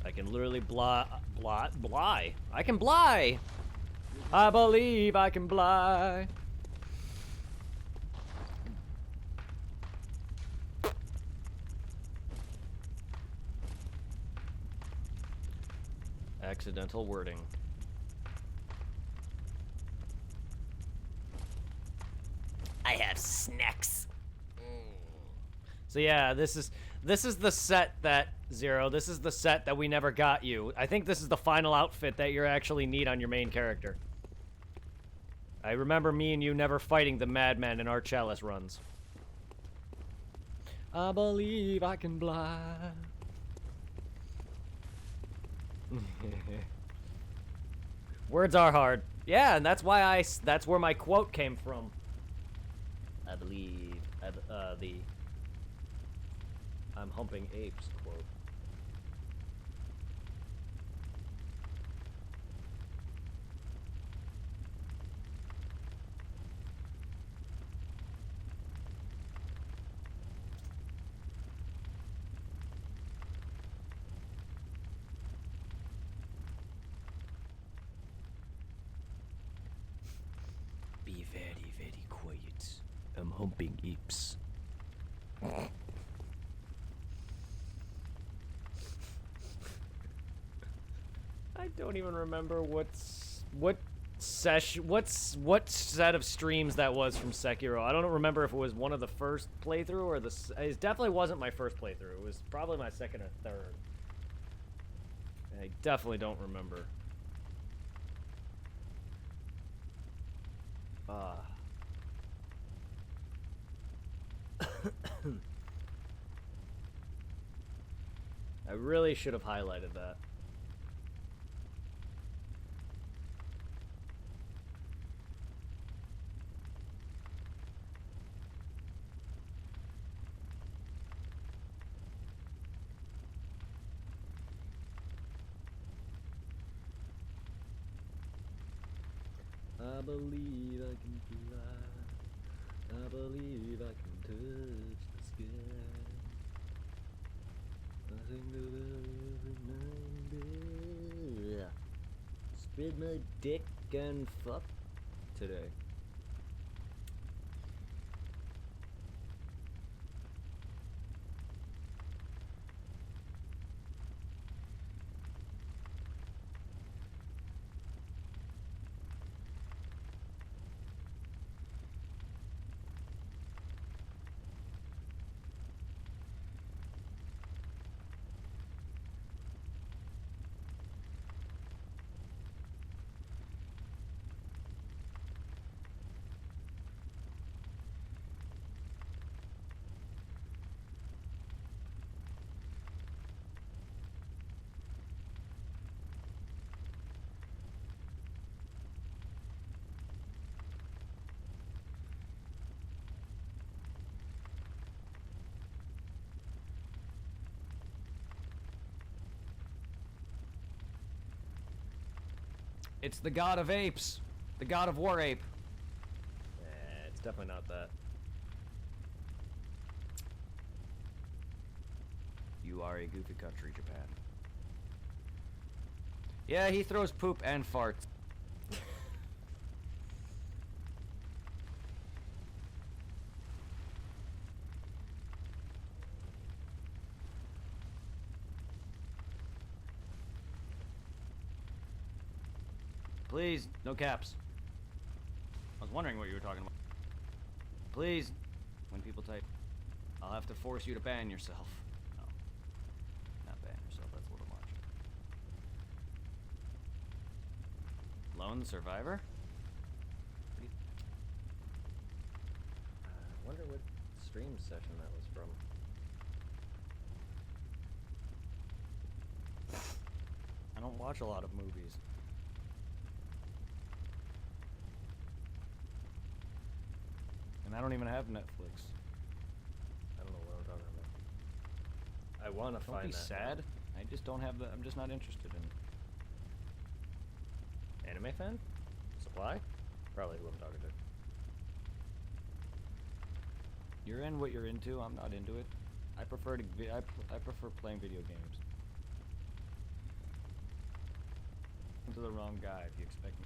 I can literally bly. I can bly. I believe I can bly. Accidental wording. I have snacks. So yeah, this is the set that Zero. This is the set that we never got you. I think this is the final outfit that you actually need on your main character. I remember me and you never fighting the madman in our chalice runs. I believe I can fly. Words are hard. Yeah, and that's why that's where my quote came from. I believe I'm humping apes quote. Be very, very quiet. I'm humping apes. I don't even remember what what set of streams that was from Sekiro. I don't remember if it was one of the first playthrough or it definitely wasn't my first playthrough. It was probably my second or third. I definitely don't remember. I really should have highlighted that. I believe I can fly. I believe I can touch the sky. I think of spread my dick and fuck today. It's the god of apes. The god of war ape. It's definitely not that. You are a goofy country, Japan. Yeah, he throws poop and farts. Please, no caps. I was wondering what you were talking about. Please, when people type, I'll have to force you to ban yourself. No. Not ban yourself, that's a little much. Lone survivor? I wonder what stream session that was from. I don't watch a lot of movies. And I don't even have Netflix. I don't know what I'm talking about. I want to find that. Don't be sad. I just don't have the. I'm just not interested in. Anime fan? Supply? Probably who I'm talking to. You're in what you're into. I'm not into it. I prefer to. I prefer playing video games. I'm to the wrong guy if you expect me.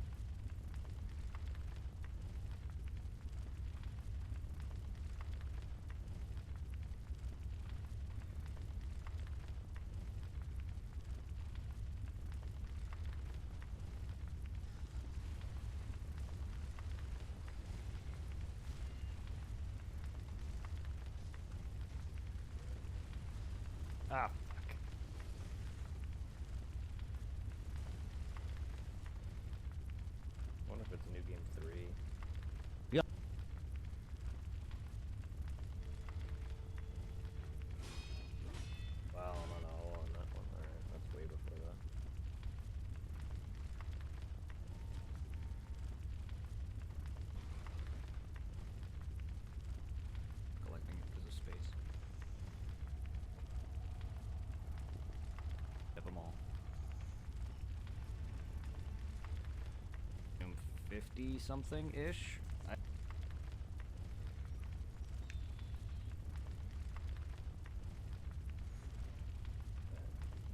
Ah, fuck. Wonder if it's a new game 3. Yeah. Wow, I'm on a hole on that one. Alright, that's way before that. Collecting it because of space. Them all. 50 something ish.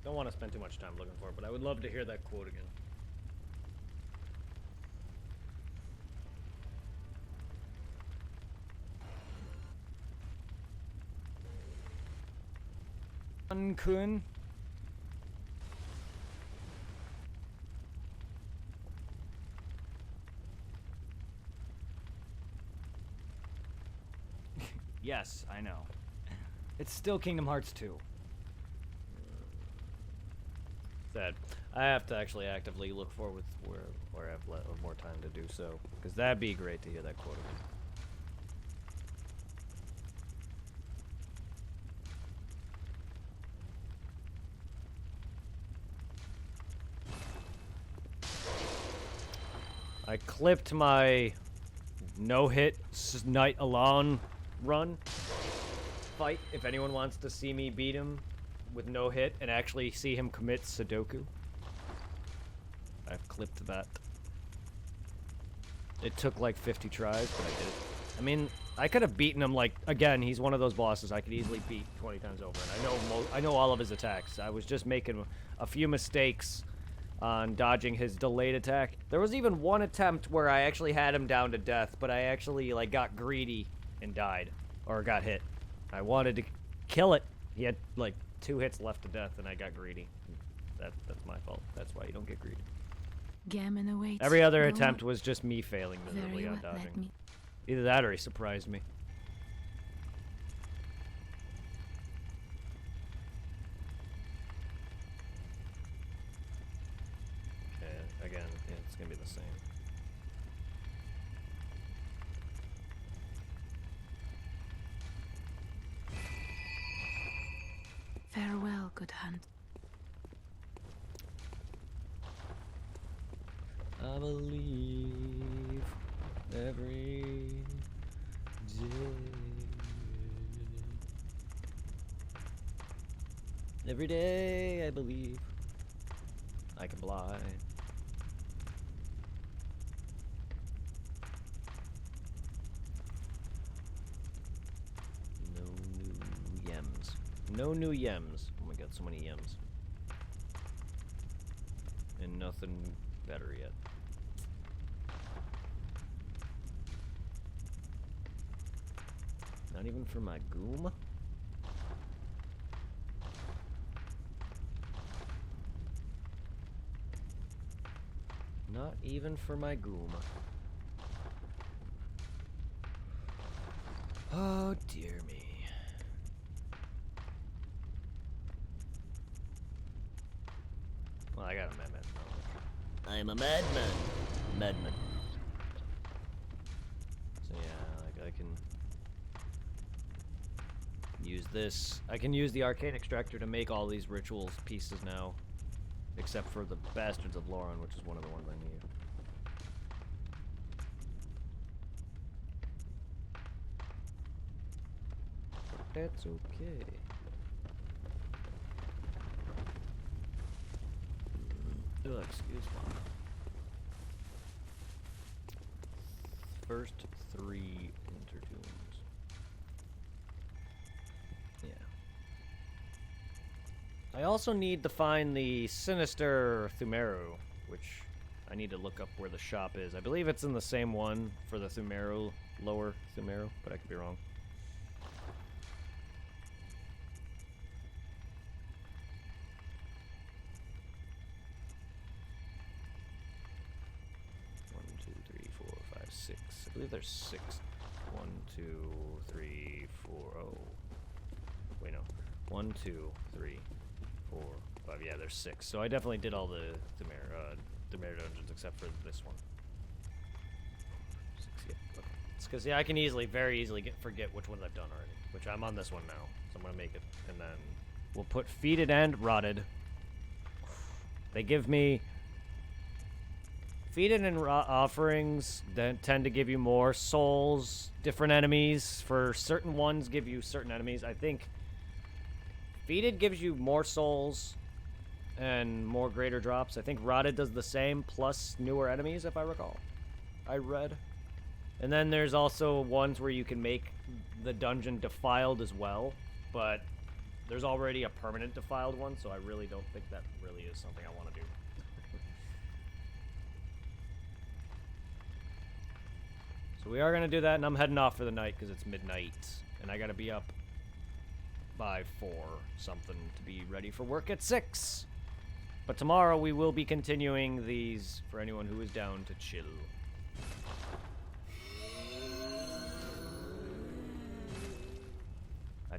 Don't want to spend too much time looking for it, but I would love to hear that quote again. Kun. Yes, I know. It's still Kingdom Hearts 2. Sad. I have to actually actively look forward to where I have more time to do so, because that'd be great to hear that quote again. I clipped my no-hit Night Alone run fight. If anyone wants to see me beat him with no hit and actually see him commit Sudoku, I've clipped that. It took like 50 tries, but I did it. I mean, I could have beaten him, like, again, he's one of those bosses I could easily beat 20 times over, and I know all of his attacks. I was just making a few mistakes on dodging his delayed attack. There was even one attempt where I actually had him down to death, but I actually, like, got greedy and died, or got hit. I wanted to kill it. He had, like, 2 hits left to death, and I got greedy. That's my fault. That's why you don't get greedy. Gammon awaits. Every other attempt was just me failing miserably on well, dodging. Either that or he surprised me. Okay, again, yeah, it's gonna be the same. Farewell, good hunt. I believe every day. Every day I believe I can fly. No new yems. No new yems. Oh my god, so many yems. And nothing better yet. Not even for my goom? Not even for my goom. Oh dear me. Well, I got a madman. I'm a madman. Madman. So yeah, like I can use this. I can use the arcane extractor to make all these rituals pieces now. Except for the Bastards of Lauren, which is one of the ones I need. That's okay. Ugh, excuse me. First 3 intertunes. Yeah. I also need to find the Sinister Thumeru, which I need to look up where the shop is. I believe it's in the same one for the Thumeru, lower Thumeru, but I could be wrong. I believe there's 6. 1, 2, 3, 4. Oh. Wait, no. 1, 2, 3, 4, 5. Yeah, there's 6. So I definitely did all the Thumeru dungeons except for this one. 6, yeah. Okay. It's because, yeah, I can very easily forget which ones I've done already. Which I'm on this one now. So I'm going to make it. And then we'll put Feeded and Rotted. They give me... Feeded and offerings that tend to give you more souls, different enemies. For certain ones, give you certain enemies. I think Feeded gives you more souls and more greater drops. I think Rotted does the same, plus newer enemies, if I recall. I read. And then there's also ones where you can make the dungeon defiled as well, but there's already a permanent defiled one, so I really don't think that really is something I want to do. So we are going to do that, and I'm heading off for the night because it's midnight, and I got to be up by 4 something to be ready for work at 6. But tomorrow we will be continuing these for anyone who is down to chill.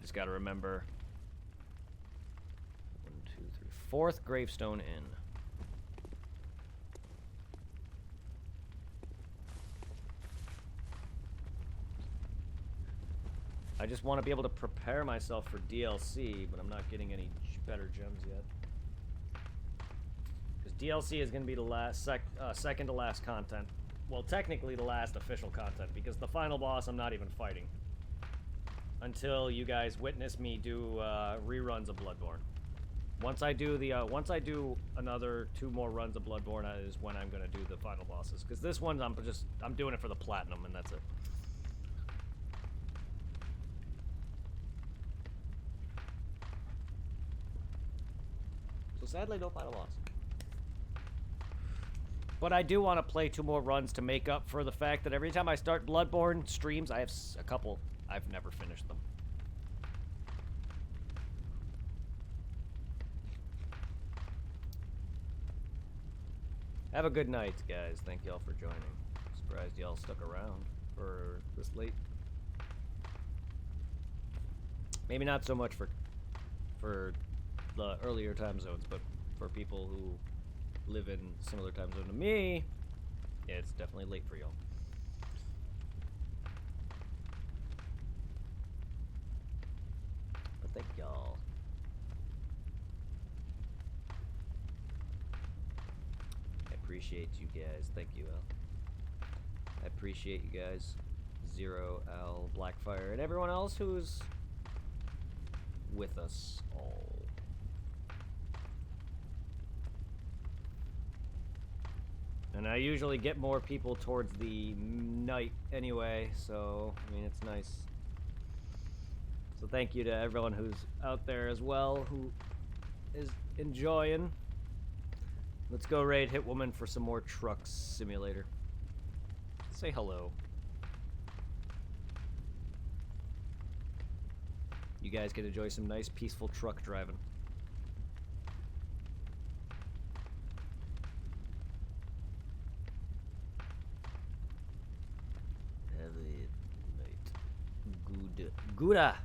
just gotta remember. 1, 2, 3, fourth gravestone in. I just want to be able to prepare myself for DLC, but I'm not getting any better gems yet. Because DLC is going to be the last second to last content. Well, technically the last official content, because the final boss I'm not even fighting. Until you guys witness me do reruns of Bloodborne. Once I do another 2 more runs of Bloodborne is when I'm going to do the final bosses. Because this one I'm doing it for the platinum, and that's it. So sadly, no final boss. But I do want to play 2 more runs to make up for the fact that every time I start Bloodborne streams, I have a couple. I've never finished them. Have a good night, guys. Thank y'all for joining. Surprised y'all stuck around for this late. Maybe not so much for the earlier time zones, but for people who live in similar time zone to me, yeah, it's definitely late for y'all. But thank y'all. I appreciate you guys. Thank you, Al. I appreciate you guys. Zero, Al, Blackfire, and everyone else who's with us all. And I usually get more people towards the night anyway, so, I mean, it's nice. So thank you to everyone who's out there as well, who is enjoying. Let's go raid Hitwoman for some more Truck Simulator. Say hello. You guys can enjoy some nice, peaceful truck driving. Have a night. Gouda.